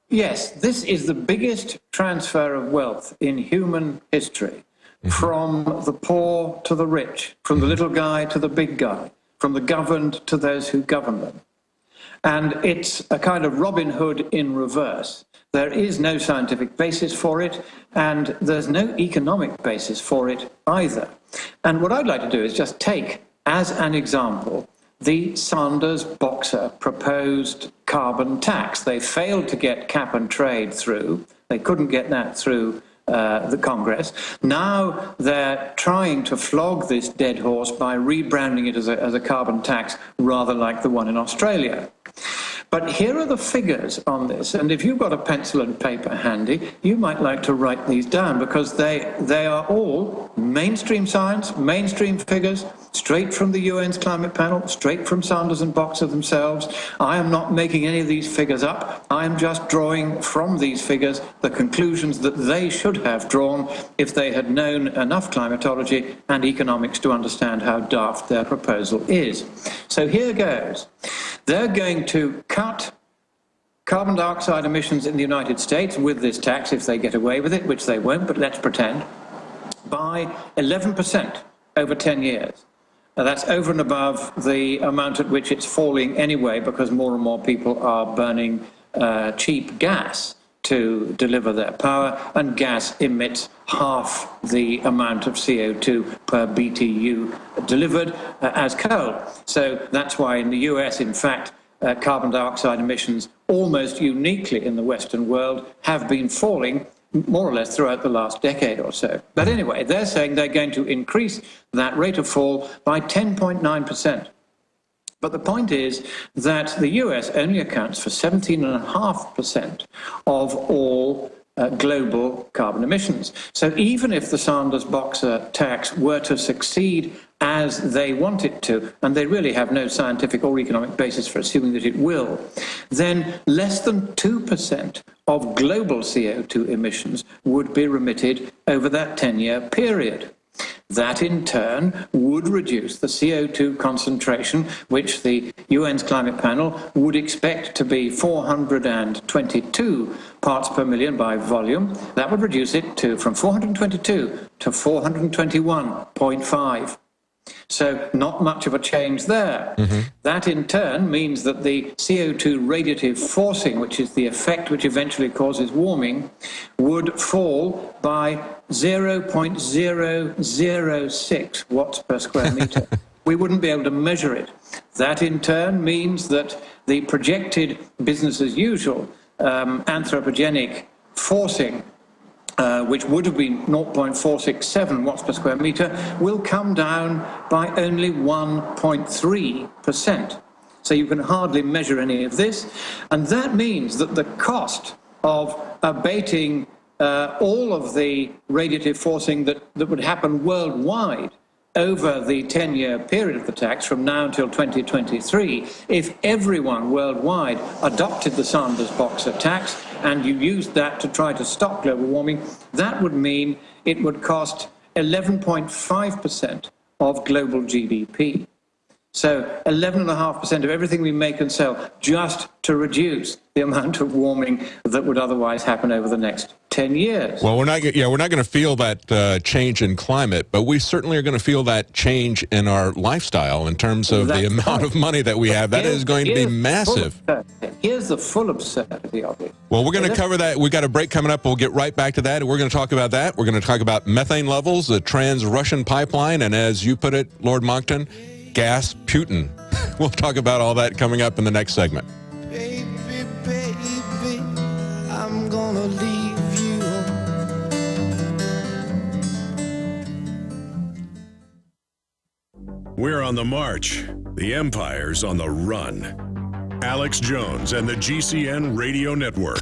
Speaker 4: Yes, this is the biggest transfer of wealth in human history, from the poor to the rich, from the little guy to the big guy, from the governed to those who govern them. And it's a kind of Robin Hood in reverse. There is no scientific basis for it, and there's no economic basis for it either. And what I'd like to do is just take, as an example, the Sanders-Boxer proposed carbon tax. They failed to get cap and trade through. They couldn't get that through the Congress. Now they're trying to flog this dead horse by rebranding it as a carbon tax, rather like the one in Australia. But here are the figures on this, and if you've got a pencil and paper handy, you might like to write these down, because they are all mainstream science, mainstream figures, straight from the UN's climate panel, straight from Sanders and Boxer themselves. I am not making any of these figures up. I am just drawing from these figures the conclusions that they should have drawn if they had known enough climatology and economics to understand how daft their proposal is. So here goes. They're going to cut carbon dioxide emissions in the United States with this tax, if they get away with it, which they won't, but let's pretend, by 11% over 10 years. Now, that's over and above the amount at which it's falling anyway, because more and more people are burning cheap gas to deliver their power, and gas emits half the amount of CO2 per BTU delivered as coal. So that's why in the US, in fact, carbon dioxide emissions, almost uniquely in the Western world, have been falling more or less throughout the last decade or so. But anyway, they're saying they're going to increase that rate of fall by 10.9%. But the point is that the US only accounts for 17.5% of all global carbon emissions. So even if the Sanders-Boxer tax were to succeed as they want it to, and they really have no scientific or economic basis for assuming that it will, then less than 2% of global CO2 emissions would be remitted over that 10-year period. That, in turn, would reduce the CO2 concentration, which the UN's climate panel would expect to be 422 parts per million by volume. That would reduce it from 422 to 421.5. So not much of a change there. That in turn means that the CO2 radiative forcing, which is the effect which eventually causes warming, would fall by 0.006 watts per square meter. We wouldn't be able to measure it. That in turn means that the projected business as usual anthropogenic forcing, which would have been 0.467 watts per square meter, will come down by only 1.3%. So you can hardly measure any of this. And that means that the cost of abating all of the radiative forcing that would happen worldwide over the 10-year period of the tax from now until 2023, if everyone worldwide adopted the Sanders-Boxer tax and you used that to try to stop global warming, that would mean it would cost 11.5% of global GDP. So 11.5% of everything we make and sell, just to reduce the amount of warming that would otherwise happen over the next 10 years.
Speaker 1: Well, we're not going to feel that change in climate, but we certainly are going to feel that change in our lifestyle in terms of the amount of money that we have. That is going to be massive.
Speaker 4: Here's the full absurdity of it.
Speaker 1: Well, we're going to cover that. We've got a break coming up. We'll get right back to that. We're going to talk about that. We're going to talk about methane levels, the trans-Russian pipeline, and as you put it, Lord Monckton, gas Putin. We'll talk about all that coming up in the next segment.
Speaker 26: Baby, baby, I'm gonna leave you.
Speaker 7: We're on the march. The empire's on the run. Alex Jones and the GCN Radio Network.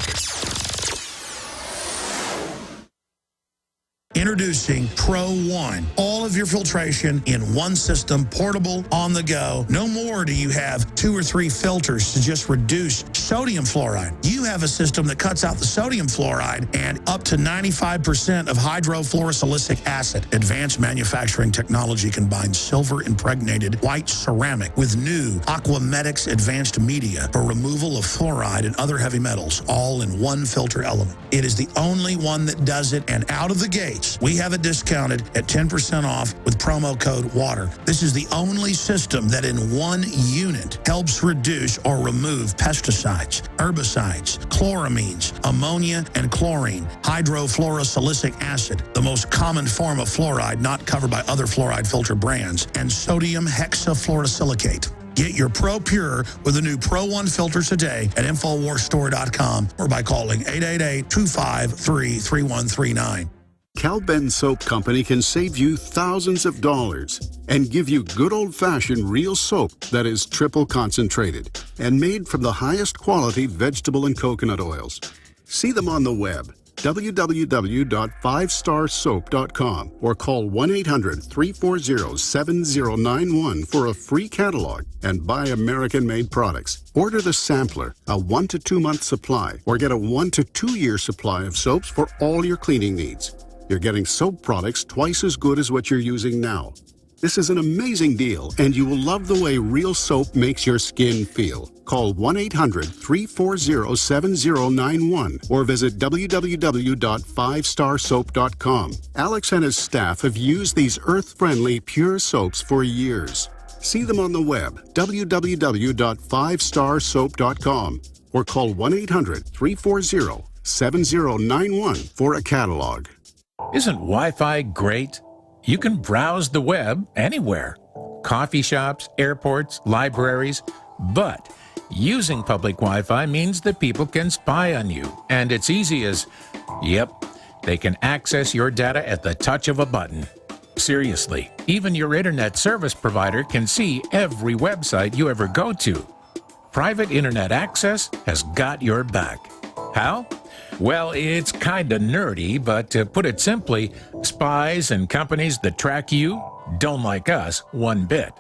Speaker 3: Introducing Pro One. All of your filtration in one system, portable, on the go. No more do you have 2 or 3 filters to just reduce sodium fluoride. You have a system that cuts out the sodium fluoride and up to 95% of hydrofluorosilicic acid. Advanced manufacturing technology combines silver-impregnated white ceramic with new Aquamedics advanced media for removal of fluoride and other heavy metals, all in one filter element. It is the only one that does it, and out of the gates, we have it discounted at 10% off with promo code WATER. This is the only system that in one unit helps reduce or remove pesticides, herbicides, chloramines, ammonia, and chlorine, hydrofluorosilicic acid, the most common form of fluoride not covered by other fluoride filter brands, and sodium hexafluorosilicate. Get your Pro Pure with the new Pro One filter today at InfoWarsStore.com or by calling 888-253-3139.
Speaker 15: Cal-Ben Soap Company can save you thousands of dollars and give you good old-fashioned real soap that is triple concentrated and made from the highest quality vegetable and coconut oils. See them on the web, www.5starsoap.com, or call 1-800-340-7091 for a free catalog and buy American-made products. Order the sampler, a 1 to 2 month supply, or get a 1 to 2 year supply of soaps for all your cleaning needs. You're getting soap products twice as good as what you're using now. This is an amazing deal, and you will love the way real soap makes your skin feel. Call 1-800-340-7091 or visit www.5starsoap.com. Alex and his staff have used these earth-friendly, pure soaps for years. See them on the web, www.5starsoap.com, or call 1-800-340-7091 for a catalog.
Speaker 16: Isn't Wi-Fi great? You can browse the web anywhere. Coffee shops, airports, libraries. But Using public Wi-Fi means that people can spy on you, and it's easy as, yep, they can access your data at the touch of a button. Seriously, even your internet service provider can see every website you ever go to. Private internet access has got your back. How? Well, it's kinda nerdy, but to put it simply, spies and companies that track you don't like us one bit.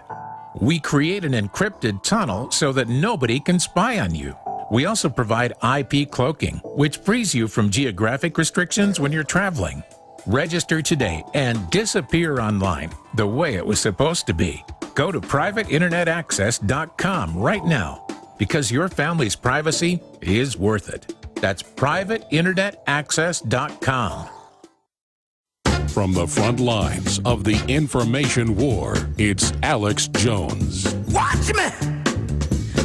Speaker 16: We create an encrypted tunnel so that nobody can spy on you. We also provide IP cloaking, which frees you from geographic restrictions when you're traveling. Register today and disappear online the way it was supposed to be. Go to privateinternetaccess.com right now, because your family's privacy is worth it. That's privateinternetaccess.com.
Speaker 17: From the front lines of the information war, it's Alex Jones.
Speaker 26: Watch me!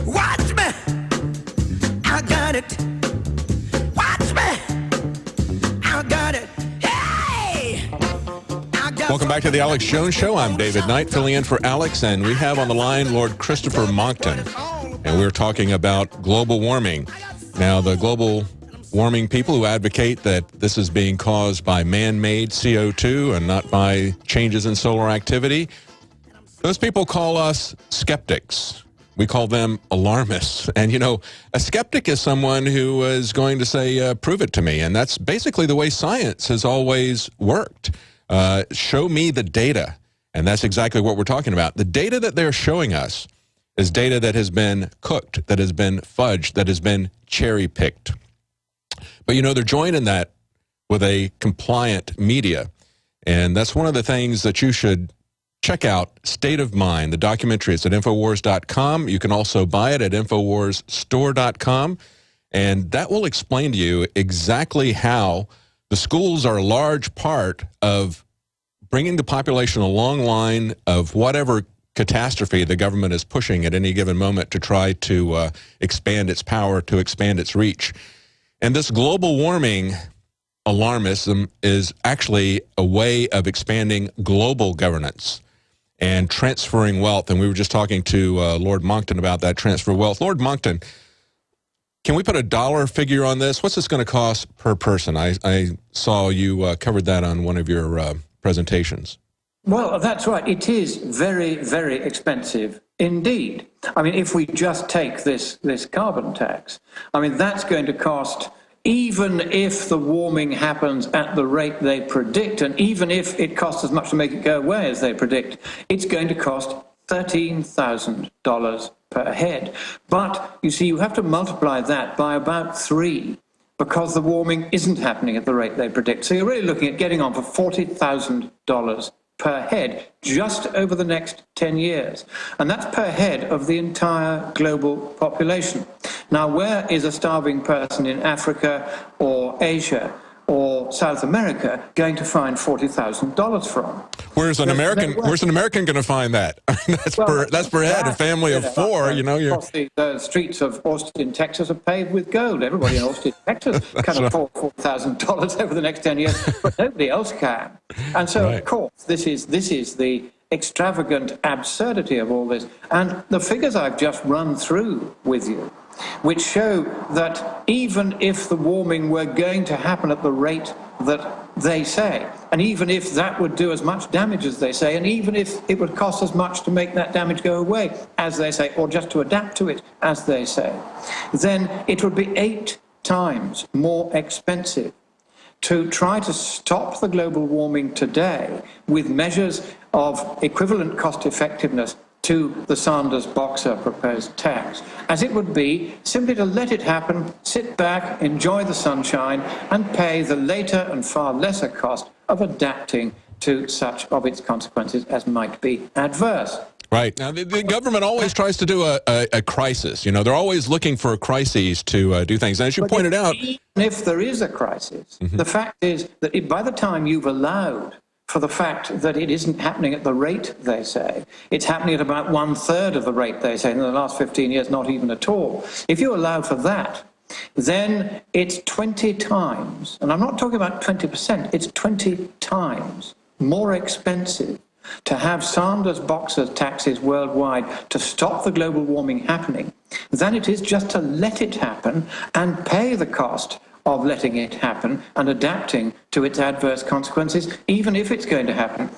Speaker 26: Watch me! I got it! Watch me! I got it! Hey!
Speaker 1: Welcome back to the Alex Jones Show. I'm David Knight, filling in for Alex, and we have on the line Lord Christopher Monckton, and we're talking about global warming. Now, the global warming people who advocate that this is being caused by man-made CO2 and not by changes in solar activity, those people call us skeptics. We call them alarmists. And, you know, a skeptic is someone who is going to say, prove it to me. And that's basically the way science has always worked. Show me the data. And that's exactly what we're talking about. The data that they're showing us is data that has been cooked, that has been fudged, that has been cherry-picked. But, you know, they're joining that with a compliant media. And that's one of the things that you should check out, State of Mind, the documentary. It's at Infowars.com. You can also buy it at InfowarsStore.com. And that will explain to you exactly how the schools are a large part of bringing the population a long line of whatever catastrophe the government is pushing at any given moment to try to expand its power, to expand its reach. And this global warming alarmism is actually a way of expanding global governance and transferring wealth. And we were just talking to Lord Monckton about that transfer of wealth. Lord Monckton, can we put a dollar figure on this? What's this going to cost per person? I saw you covered that on one of your presentations.
Speaker 4: Well, that's right. It is very, very expensive indeed. I mean, if we just take this carbon tax, I mean, that's going to cost, even if the warming happens at the rate they predict, and even if it costs as much to make it go away as they predict, it's going to cost $13,000 per head. But, you see, you have to multiply that by about 3, because the warming isn't happening at the rate they predict. So you're really looking at getting on for $40,000 per head just over the next 10 years. And that's per head of the entire global population. Now, where is a starving person in Africa or Asia or South America going to find $40,000 from?
Speaker 1: Where's an American going to find that? That's per head, a family of 4, you know.
Speaker 4: The streets of Austin, Texas are paved with gold. Everybody in Austin, Texas can afford $4,000 over the next 10 years, but nobody else can. And so, of course, this is the extravagant absurdity of all this. And the figures I've just run through with you, which show that even if the warming were going to happen at the rate that they say, and even if that would do as much damage as they say, and even if it would cost as much to make that damage go away as they say, or just to adapt to it as they say, then it would be 8 times more expensive to try to stop the global warming today with measures of equivalent cost effectiveness to the Sanders-Boxer proposed tax, as it would be simply to let it happen, sit back, enjoy the sunshine, and pay the later and far lesser cost of adapting to such of its consequences as might be adverse.
Speaker 1: Right. Now, the government always tries to do a crisis. You know, they're always looking for crises to do things. And as you pointed out,
Speaker 4: even if there is a crisis, the fact is that by the time you've allowed for the fact that it isn't happening at the rate they say, it's happening at about 1/3 of the rate they say in the last 15 years, not even at all. If you allow for that, then it's 20 times, and I'm not talking about 20%, it's 20 times more expensive to have Sanders Boxer taxes worldwide to stop the global warming happening than it is just to let it happen and pay the cost of letting it happen and adapting to its adverse consequences, even if it's going to happen,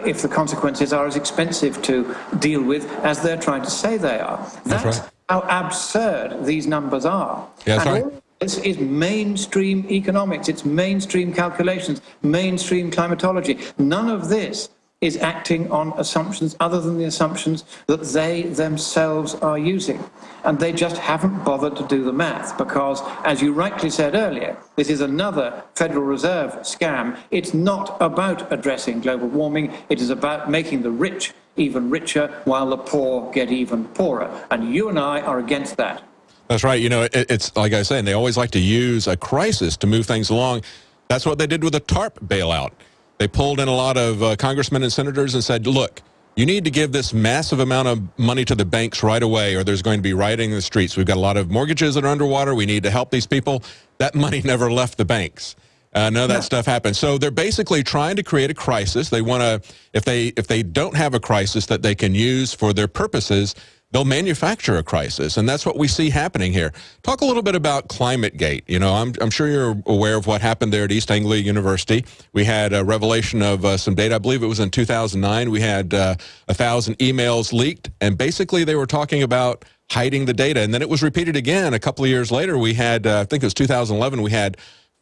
Speaker 4: if the consequences are as expensive to deal with as they're trying to say they are. That's how absurd these numbers are.
Speaker 1: Yeah, that's right.
Speaker 4: All this is mainstream economics, it's mainstream calculations, mainstream climatology. None of this is acting on assumptions other than the assumptions that they themselves are using. And they just haven't bothered to do the math because, as you rightly said earlier, this is another Federal Reserve scam. It's not about addressing global warming. It is about making the rich even richer while the poor get even poorer. And you and I are against that.
Speaker 1: That's right. You know, it's like I was saying, they always like to use a crisis to move things along. That's what they did with the TARP bailout. They pulled in a lot of congressmen and senators and said, look, you need to give this massive amount of money to the banks right away or there's going to be rioting in the streets. We've got a lot of mortgages that are underwater. We need to help these people. That money never left the banks. None of that stuff happened. So they're basically trying to create a crisis. They want to, if they don't have a crisis that they can use for their purposes, they'll manufacture a crisis, and that's what we see happening here. Talk a little bit about ClimateGate. You know, I'm sure you're aware of what happened there at East Anglia University. We had a revelation of some data. I believe it was in 2009. We had 1,000 emails leaked, and basically they were talking about hiding the data. And then it was repeated again a couple of years later. We had, I think it was 2011, we had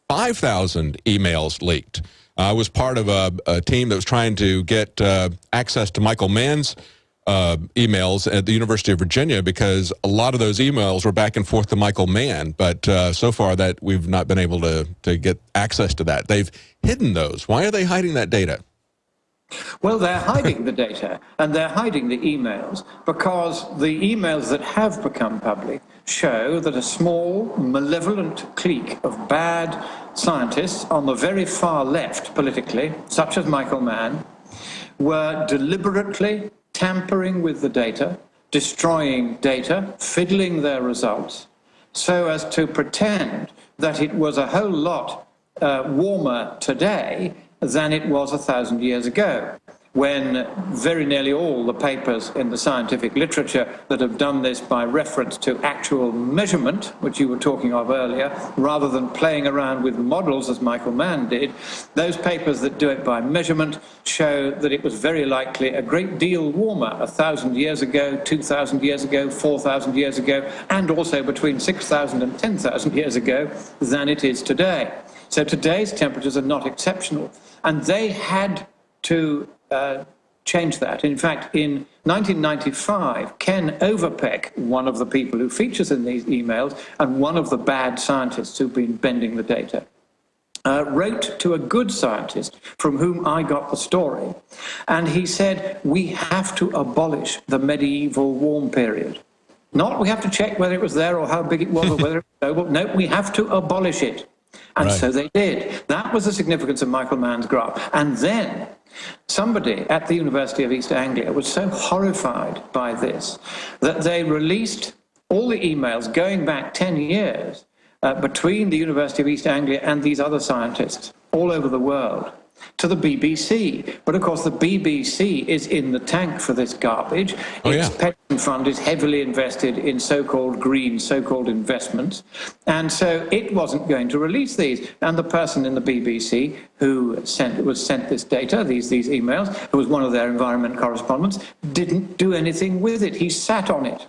Speaker 1: 5,000 emails leaked. I was part of a team that was trying to get access to Michael Mann's emails at the University of Virginia because a lot of those emails were back and forth to Michael Mann, but so far that we've not been able to get access to that. They've hidden those. Why are they hiding that data?
Speaker 4: Well, they're hiding the data and they're hiding the emails because the emails that have become public show that a small, malevolent clique of bad scientists on the very far left politically, such as Michael Mann, were deliberately tampering with the data, destroying data, fiddling their results, so as to pretend that it was a whole lot warmer today than it was 1,000 years ago, when very nearly all the papers in the scientific literature that have done this by reference to actual measurement, which you were talking of earlier, rather than playing around with models as Michael Mann did, those papers that do it by measurement show that it was very likely a great deal warmer 1,000 years ago, 2,000 years ago, 4,000 years ago, and also between 6,000 and 10,000 years ago than it is today. So today's temperatures are not exceptional, and they had to change that. In fact, in 1995, Ken Overpeck, one of the people who features in these emails and one of the bad scientists who've been bending the data, wrote to a good scientist from whom I got the story, and he said, we have to abolish the medieval warm period. Not we have to check whether it was there or how big it was or whether it was global. No, we have to abolish it. And so they did. That was the significance of Michael Mann's graph. And then somebody at the University of East Anglia was so horrified by this that they released all the emails going back 10 years between the University of East Anglia and these other scientists all over the world to the BBC. But of course the BBC is in the tank for this garbage. Its pension fund is heavily invested in so-called green, so-called investments. And so it wasn't going to release these. And the person in the BBC who was sent this data, these emails, who was one of their environment correspondents, didn't do anything with it. He sat on it.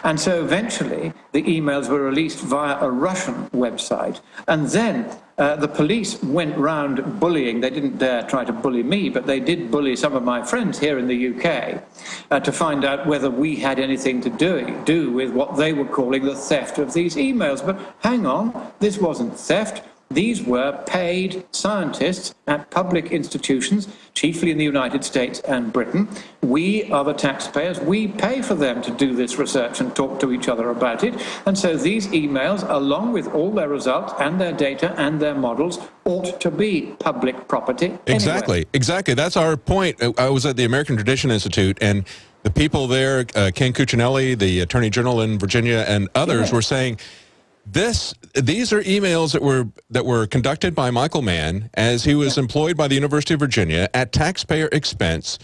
Speaker 4: And so eventually the emails were released via a Russian website. And then the police went round bullying. They didn't dare try to bully me, but they did bully some of my friends here in the UK to find out whether we had anything to do with what they were calling the theft of these emails. But hang on, this wasn't theft. These were paid scientists at public institutions, chiefly in the United States and Britain. We are the taxpayers. We pay for them to do this research and talk to each other about it. And so these emails, along with all their results and their data and their models, ought to be public property.
Speaker 1: Exactly. That's our point. I was at the American Tradition Institute, and the people there, Ken Cuccinelli, the Attorney General in Virginia, and others were saying, These are emails that were conducted by Michael Mann as he was employed by the University of Virginia at taxpayer expense,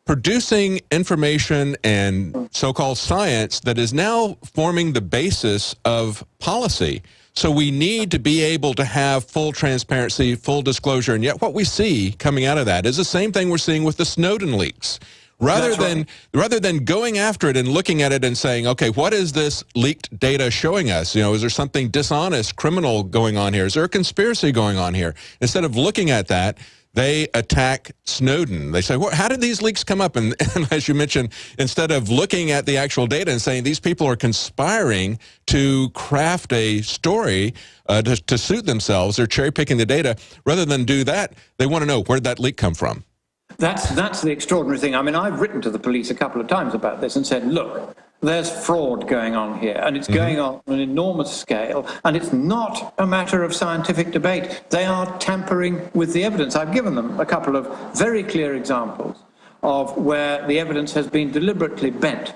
Speaker 1: producing information and so-called science that is now forming the basis of policy. So we need to be able to have full transparency, full disclosure, and yet what we see coming out of that is the same thing we're seeing with the Snowden leaks. Rather than going after it and looking at it and saying, okay, what is this leaked data showing us? Is there something dishonest, criminal going on here? Is there a conspiracy going on here? Instead of looking at that, they attack Snowden. They say, well, how did these leaks come up? And as you mentioned, instead of looking at the actual data and saying these people are conspiring to craft a story to suit themselves, they're cherry-picking the data. Rather than do that, they want to know, where did that leak come from?
Speaker 4: That's the extraordinary thing. I mean, I've written to the police a couple of times about this and said, look, there's fraud going on here, and it's going on an enormous scale, and it's not a matter of scientific debate. They are tampering with the evidence. I've given them a couple of very clear examples of where the evidence has been deliberately bent.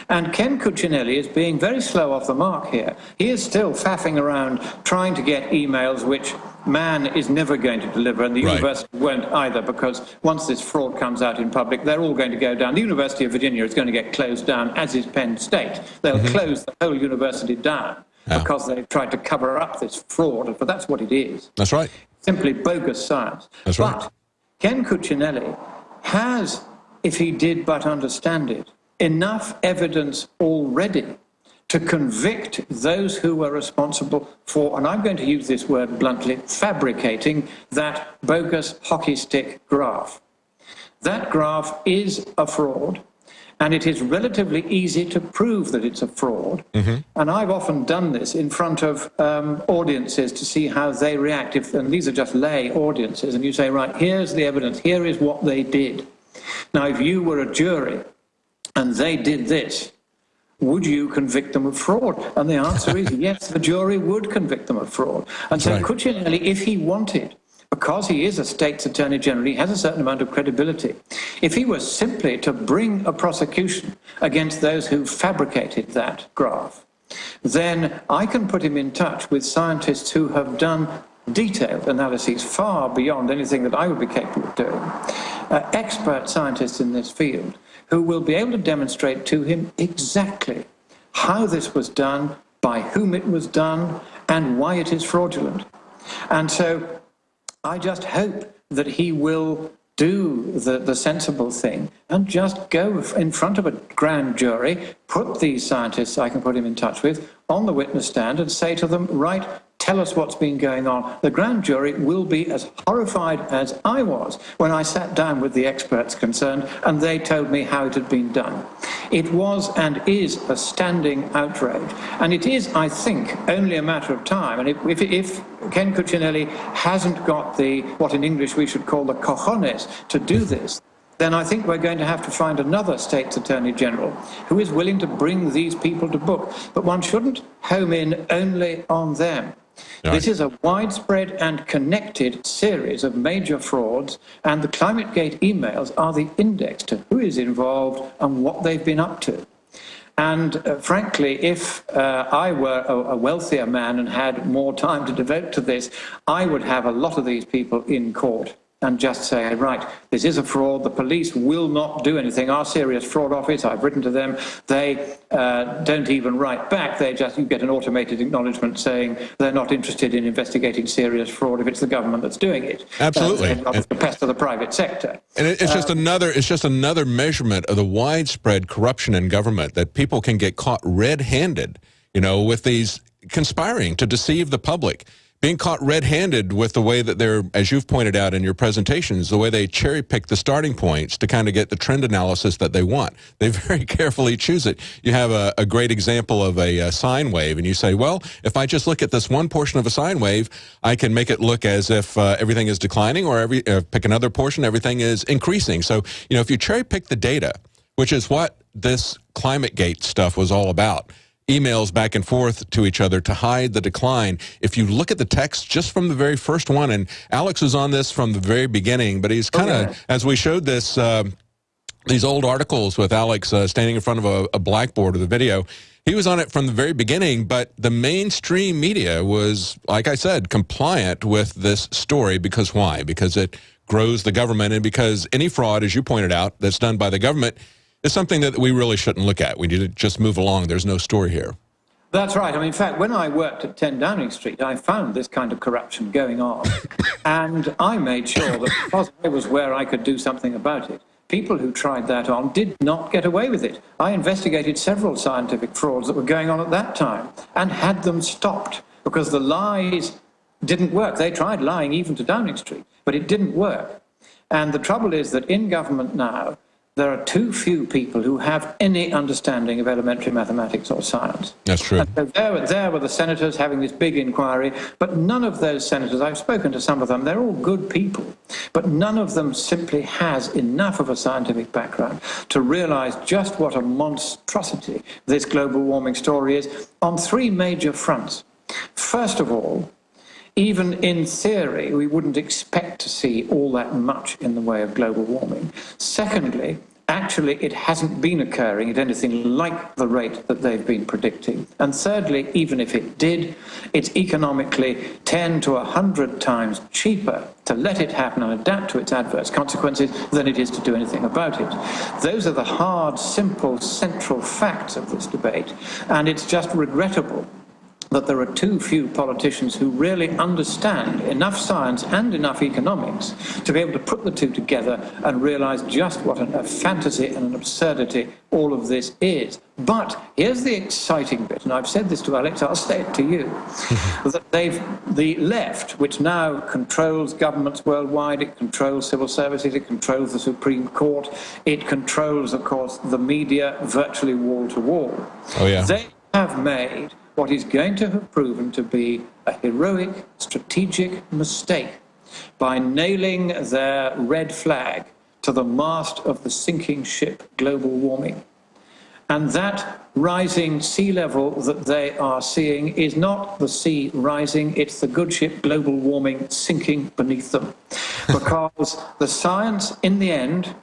Speaker 4: And Ken Cuccinelli is being very slow off the mark here. He is still faffing around trying to get emails which Mann is never going to deliver, and the university won't either, because once this fraud comes out in public, they're all going to go down. The University of Virginia is going to get closed down, as is Penn State. They'll close the whole university down because they've tried to cover up this fraud, but that's what it is.
Speaker 1: That's right.
Speaker 4: Simply bogus science.
Speaker 1: That's right.
Speaker 4: But Ken Cuccinelli has, if he did but understand it, enough evidence already to convict those who were responsible for, and I'm going to use this word bluntly, fabricating that bogus hockey stick graph. That graph is a fraud, and it is relatively easy to prove that it's a fraud. And I've often done this in front of audiences to see how they react. And these are just lay audiences, and you say, right, here's the evidence, here is what they did. Now, if you were a jury and they did this, would you convict them of fraud? And the answer is yes, the jury would convict them of fraud. And so Cuccinelli, if he wanted, because he is a state's attorney general, he has a certain amount of credibility. If he was simply to bring a prosecution against those who fabricated that graph, then I can put him in touch with scientists who have done detailed analyses far beyond anything that I would be capable of doing, expert scientists in this field, who will be able to demonstrate to him exactly how this was done, by whom it was done, and why it is fraudulent. And so I just hope that he will do the sensible thing and just go in front of a grand jury, put these scientists I can put him in touch with on the witness stand and say to them, right, tell us what's been going on. The grand jury will be as horrified as I was when I sat down with the experts concerned and they told me how it had been done. It was and is a standing outrage. And it is, I think, only a matter of time. And if Ken Cuccinelli hasn't got the, what in English we should call the cojones to do this, then I think we're going to have to find another state's attorney general who is willing to bring these people to book. But one shouldn't home in only on them. This is a widespread and connected series of major frauds, and the ClimateGate emails are the index to who is involved and what they've been up to. And frankly, if I were a wealthier man and had more time to devote to this, I would have a lot of these people in court and just say, right, this is a fraud. The police will not do anything. Our serious fraud office, I've written to them, they don't even write back. They just, you get an automated acknowledgement saying they're not interested in investigating serious fraud if it's the government that's doing it.
Speaker 1: Absolutely.
Speaker 4: Not the pest of the private sector.
Speaker 1: And it's just another measurement of the widespread corruption in government, that people can get caught red-handed, with these conspiring to deceive the public. Being caught red-handed with the way that they're, as you've pointed out in your presentations, the way they cherry-pick the starting points to kind of get the trend analysis that they want. They very carefully choose it. You have a great example of a sine wave, and you say, well, if I just look at this one portion of a sine wave, I can make it look as if everything is declining, or pick another portion, everything is increasing. So, if you cherry-pick the data, which is what this ClimateGate stuff was all about, emails back and forth to each other to hide the decline. If you look at the text just from the very first one, and Alex was on this from the very beginning, but he's kind of, as we showed this these old articles with Alex standing in front of a blackboard of the video. He was on it from the very beginning, but the mainstream media was, like I said, compliant with this story. Because why? Because it grows the government, and because any fraud, as you pointed out, that's done by the government is something that we really shouldn't look at. We need to just move along. There's no story here.
Speaker 4: That's right. I mean, in fact, when I worked at 10 Downing Street, I found this kind of corruption going on, and I made sure that because I was where I could do something about it, people who tried that on did not get away with it. I investigated several scientific frauds that were going on at that time and had them stopped because the lies didn't work. They tried lying even to Downing Street, but it didn't work. And the trouble is that in government now, there are too few people who have any understanding of elementary mathematics or science.
Speaker 1: That's true.
Speaker 4: And so there were the senators having this big inquiry, but none of those senators, I've spoken to some of them, they're all good people, but none of them simply has enough of a scientific background to realize just what a monstrosity this global warming story is on three major fronts. First of all, even in theory, we wouldn't expect to see all that much in the way of global warming. Secondly, actually, it hasn't been occurring at anything like the rate that they've been predicting. And thirdly, even if it did, it's economically 10 to 100 times cheaper to let it happen and adapt to its adverse consequences than it is to do anything about it. Those are the hard, simple, central facts of this debate, and it's just regrettable that there are too few politicians who really understand enough science and enough economics to be able to put the two together and realize just what a fantasy and an absurdity all of this is. But here's the exciting bit, and I've said this to Alex, I'll say it to you, that the left, which now controls governments worldwide, it controls civil services, it controls the Supreme Court, it controls, of course, the media virtually wall to wall.
Speaker 1: Oh, yeah.
Speaker 4: They have made what is going to have proven to be a heroic strategic mistake by nailing their red flag to the mast of the sinking ship global warming. And that rising sea level that they are seeing is not the sea rising, it's the good ship global warming sinking beneath them. Because the science, in the end,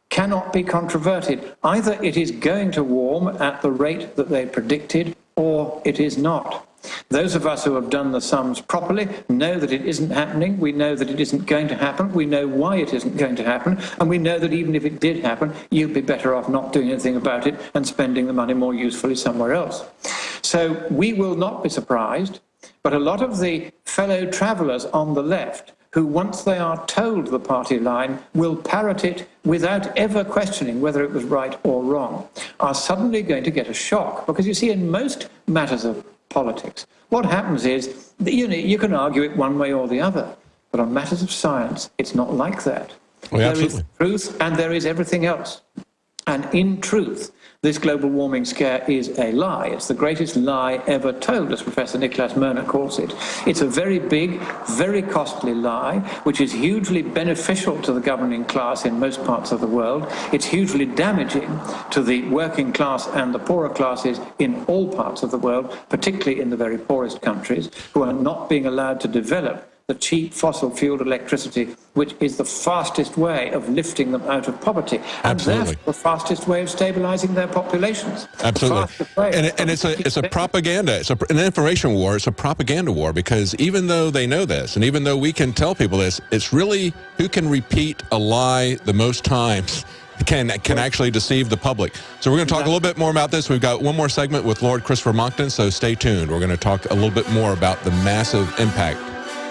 Speaker 4: cannot be controverted. Either it is going to warm at the rate that they predicted, or it is not. Those of us who have done the sums properly know that it isn't happening. We know that it isn't going to happen. We know why it isn't going to happen. And we know that even if it did happen, you'd be better off not doing anything about it and spending the money more usefully somewhere else. So we will not be surprised, but a lot of the fellow travellers on the left who, once they are told the party line, will parrot it without ever questioning whether it was right or wrong, are suddenly going to get a shock. Because you see, in most matters of politics, what happens is that, you can argue it one way or the other, but on matters of science, it's not like that.
Speaker 1: Oh, yeah,
Speaker 4: there is truth and there is everything else. And in truth, this global warming scare is a lie. It's the greatest lie ever told, as Professor Niklas Merner calls it. It's a very big, very costly lie, which is hugely beneficial to the governing class in most parts of the world. It's hugely damaging to the working class and the poorer classes in all parts of the world, particularly in the very poorest countries, who are not being allowed to develop the cheap fossil-fueled electricity, which is the fastest way of lifting them out of poverty.
Speaker 1: Absolutely.
Speaker 4: And therefore the fastest way of stabilizing their populations.
Speaker 1: Absolutely. And it's a propaganda. It's an information war. It's a propaganda war, because even though they know this, and even though we can tell people this, it's really who can repeat a lie the most times can actually deceive the public. So we're going to talk a little bit more about this. We've got one more segment with Lord Christopher Monckton, so stay tuned. We're going to talk a little bit more about the massive impact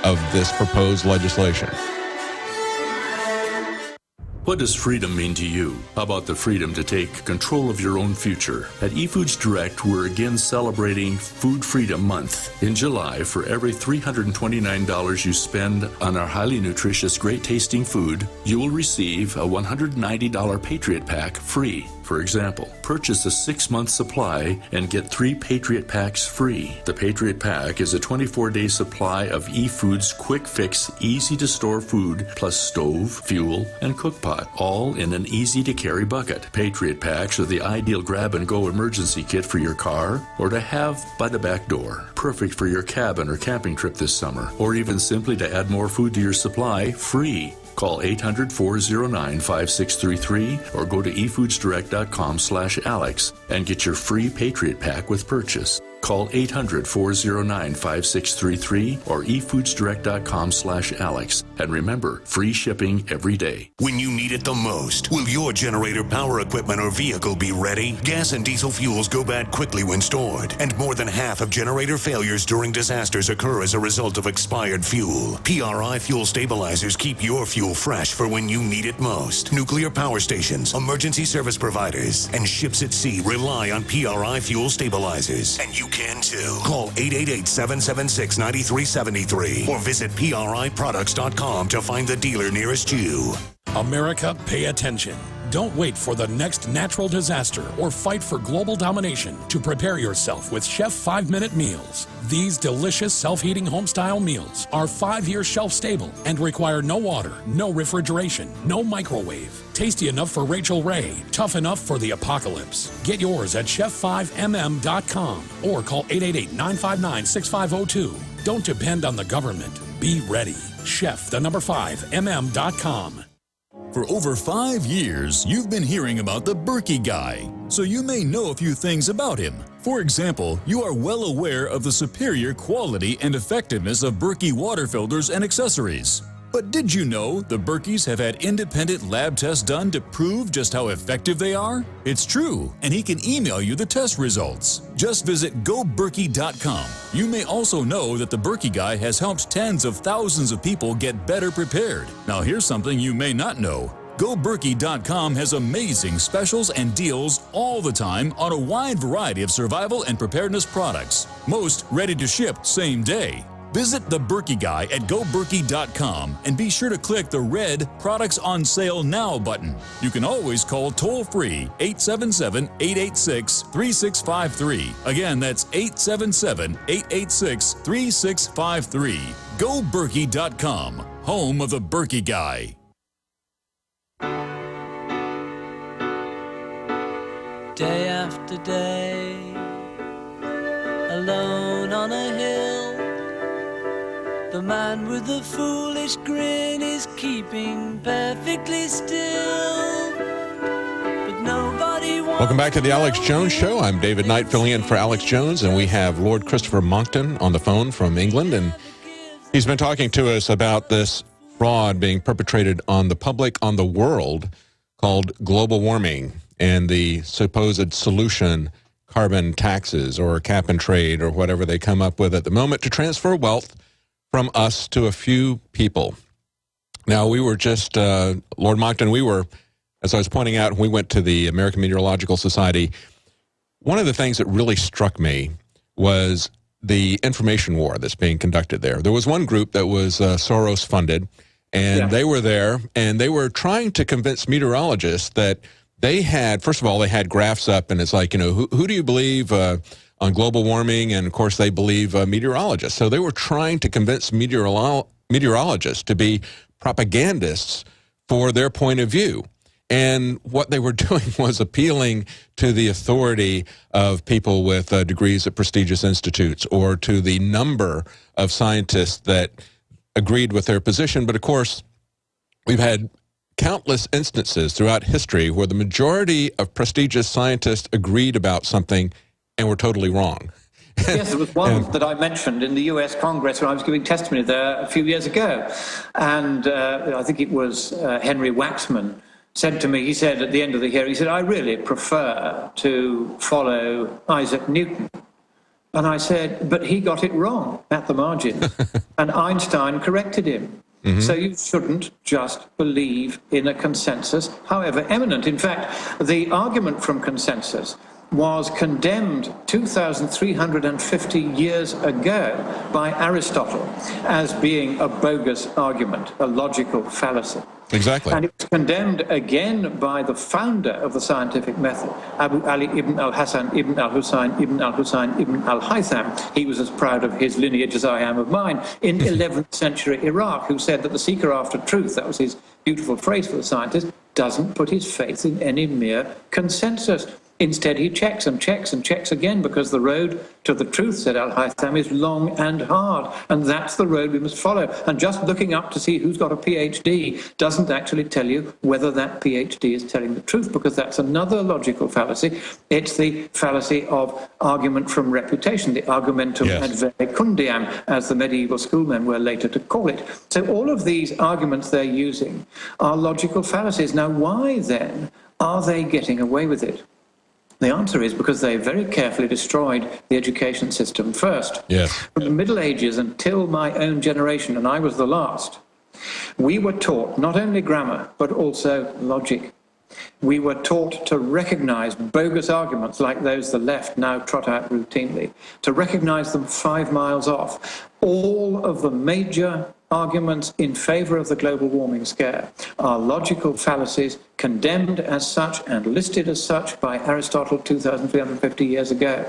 Speaker 1: of this proposed legislation.
Speaker 12: What does freedom mean to you? How about the freedom to take control of your own future? At eFoods Direct, we're again celebrating Food Freedom Month. In July, for every $329 you spend on our highly nutritious, great-tasting food, you will receive a $190 Patriot Pack free. For example, purchase a 6-month supply and get 3 Patriot Packs free. The Patriot Pack is a 24-day supply of eFoods quick fix, easy to store food, plus stove, fuel, and cook pot, all in an easy to carry bucket. Patriot Packs are the ideal grab and go emergency kit for your car or to have by the back door. Perfect for your cabin or camping trip this summer, or even simply to add more food to your supply free. Call 800-409-5633 or go to efoodsdirect.com/Alex and get your free Patriot Pack with purchase. Call 800-409-5633 or efoodsdirect.com/Alex. And remember, free shipping every day.
Speaker 18: When you need it the most, will your generator, power equipment, or vehicle be ready? Gas and diesel fuels go bad quickly when stored, and more than half of generator failures during disasters occur as a result of expired fuel. PRI fuel stabilizers keep your fuel fresh for when you need it most. Nuclear power stations, emergency service providers, and ships at sea rely on PRI fuel stabilizers. And you can too. Call 888-776-9373 or visit PRIproducts.com to find the dealer nearest you.
Speaker 17: America, pay attention. Don't wait for the next natural disaster or fight for global domination to prepare yourself with Chef 5-Minute Meals. These delicious self-heating home-style meals are 5-year shelf-stable and require no water, no refrigeration, no microwave. Tasty enough for Rachel Ray, tough enough for the apocalypse. Get yours at chef5mm.com or call 888-959-6502. Don't depend on the government. Be ready. Chef5mm.com.
Speaker 19: For over 5 years, you've been hearing about the Berkey Guy, so you may know a few things about him. For example, you are well aware of the superior quality and effectiveness of Berkey water filters and accessories. But did you know the Berkeys have had independent lab tests done to prove just how effective they are? It's true, and he can email you the test results. Just visit goberkey.com. You may also know that the Berkey Guy has helped tens of thousands of people get better prepared. Now here's something you may not know. GoBerkey.com has amazing specials and deals all the time on a wide variety of survival and preparedness products. Most ready to ship same day. Visit the Berkey Guy at goberkey.com and be sure to click the red Products on Sale Now button. You can always call toll-free 877-886-3653. Again, that's 877-886-3653. GoBerkey.com, home of the Berkey Guy.
Speaker 20: Day after day, alone on a hill, the man with the foolish grin is keeping perfectly still. But nobody wants.
Speaker 1: Welcome back to the Alex Jones Show. I'm David Knight filling in for Alex Jones, and we have Lord Christopher Monckton on the phone from England, and he's been talking to us about this fraud being perpetrated on the public, on the world, called global warming and the supposed solution, carbon taxes or cap and trade or whatever they come up with at the moment to transfer wealth from us to a few people. Now, we were just, Lord Monckton, we were, as I was pointing out, we went to the American Meteorological Society. One of the things that really struck me was the information war that's being conducted there. There was one group that was Soros funded, and they were there, and they were trying to convince meteorologists that they had, first of all, they had graphs up, and it's like, you know, who do you believe on global warming? And, of course, they believe meteorologists. So they were trying to convince meteorologists to be propagandists for their point of view. And what they were doing was appealing to the authority of people with degrees at prestigious institutes or to the number of scientists that agreed with their position. But, of course, we've had countless instances throughout history where the majority of prestigious scientists agreed about something and were totally wrong.
Speaker 4: Yes, there was one that I mentioned in the U.S. Congress when I was giving testimony there a few years ago. And I think it was Henry Waxman said to me, he said at the end of the hearing, he said, I really prefer to follow Isaac Newton. And I said, but he got it wrong at the margin. And Einstein corrected him. Mm-hmm. So you shouldn't just believe in a consensus, however eminent. In fact, the argument from consensus was condemned 2,350 years ago by Aristotle as being a bogus argument, a logical fallacy.
Speaker 1: Exactly.
Speaker 4: And it was condemned again by the founder of the scientific method, Abu Ali ibn al-Hasan ibn al-Husayn ibn al-Husayn ibn al-Haytham. He was as proud of his lineage as I am of mine, in 11th century Iraq, who said that the seeker after truth, that was his beautiful phrase for the scientist, doesn't put his faith in any mere consensus. Instead, he checks and checks and checks again, because the road to the truth, said Al-Haytham, is long and hard, and that's the road we must follow. And just looking up to see who's got a PhD doesn't actually tell you whether that PhD is telling the truth, because that's another logical fallacy. It's the fallacy of argument from reputation, the argumentum ad verecundiam, as the medieval schoolmen were later to call it. So all of these arguments they're using are logical fallacies. Now, why then are they getting away with it? The answer is because they very carefully destroyed the education system first.
Speaker 1: Yes.
Speaker 4: From the Middle Ages until my own generation, and I was the last, we were taught not only grammar, but also logic. We were taught to recognize bogus arguments like those the left now trot out routinely, to recognize them 5 miles off. All of the major arguments in favor of the global warming scare are logical fallacies, condemned as such and listed as such by Aristotle 2,350 years ago.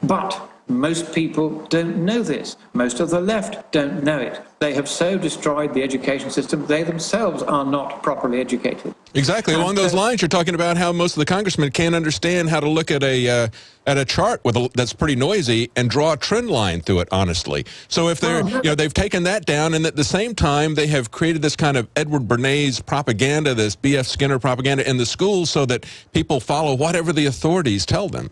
Speaker 4: But most people don't know this. Most of the left don't know it. They have so destroyed the education system, they themselves are not properly educated.
Speaker 1: Exactly. Along those lines, you're talking about how most of the congressmen can't understand how to look at a chart that's pretty noisy and draw a trend line through it, honestly. So if they're, they've taken that down, and at the same time, they have created this kind of Edward Bernays propaganda, this B.F. Skinner propaganda in the schools, so that people follow whatever the authorities tell them.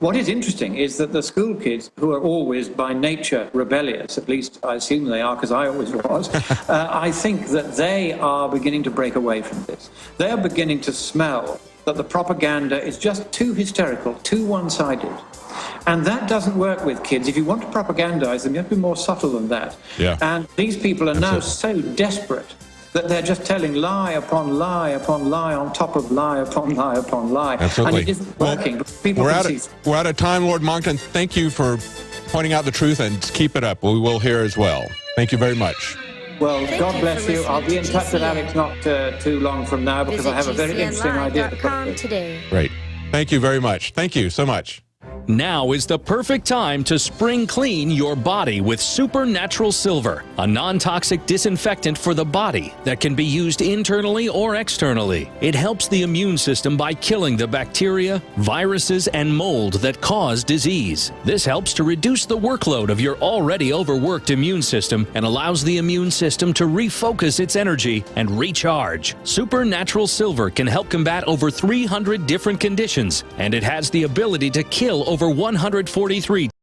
Speaker 4: What is interesting is that the school kids, who are always by nature rebellious, at least I assume they are because I always was, I think that they are beginning to break away from this. They are beginning to smell that the propaganda is just too hysterical, too one-sided. And that doesn't work with kids. If you want to propagandize them, you have to be more subtle than that.
Speaker 1: Yeah.
Speaker 4: And these people are now so desperate that they're just telling lie upon lie upon lie on top of lie upon lie upon lie.
Speaker 1: Absolutely.
Speaker 4: And it isn't working. People
Speaker 1: we're
Speaker 4: can see.
Speaker 1: Out of time, Lord Monckton. Thank you for pointing out the truth, and keep it up. We will here as well. Thank you very much.
Speaker 4: Well, God bless you. I'll be in touch with Alex not too long from now, because I have a very interesting idea to put today.
Speaker 1: Great. Thank you very much. Thank you so much.
Speaker 2: Now is the perfect time to spring clean your body with Supernatural Silver, a non-toxic disinfectant for the body that can be used internally or externally. It helps the immune system by killing the bacteria, viruses, and mold that cause disease. This helps to reduce the workload of your already overworked immune system and allows the immune system to refocus its energy and recharge. Supernatural Silver can help combat over 300 different conditions, and it has the ability to kill over 143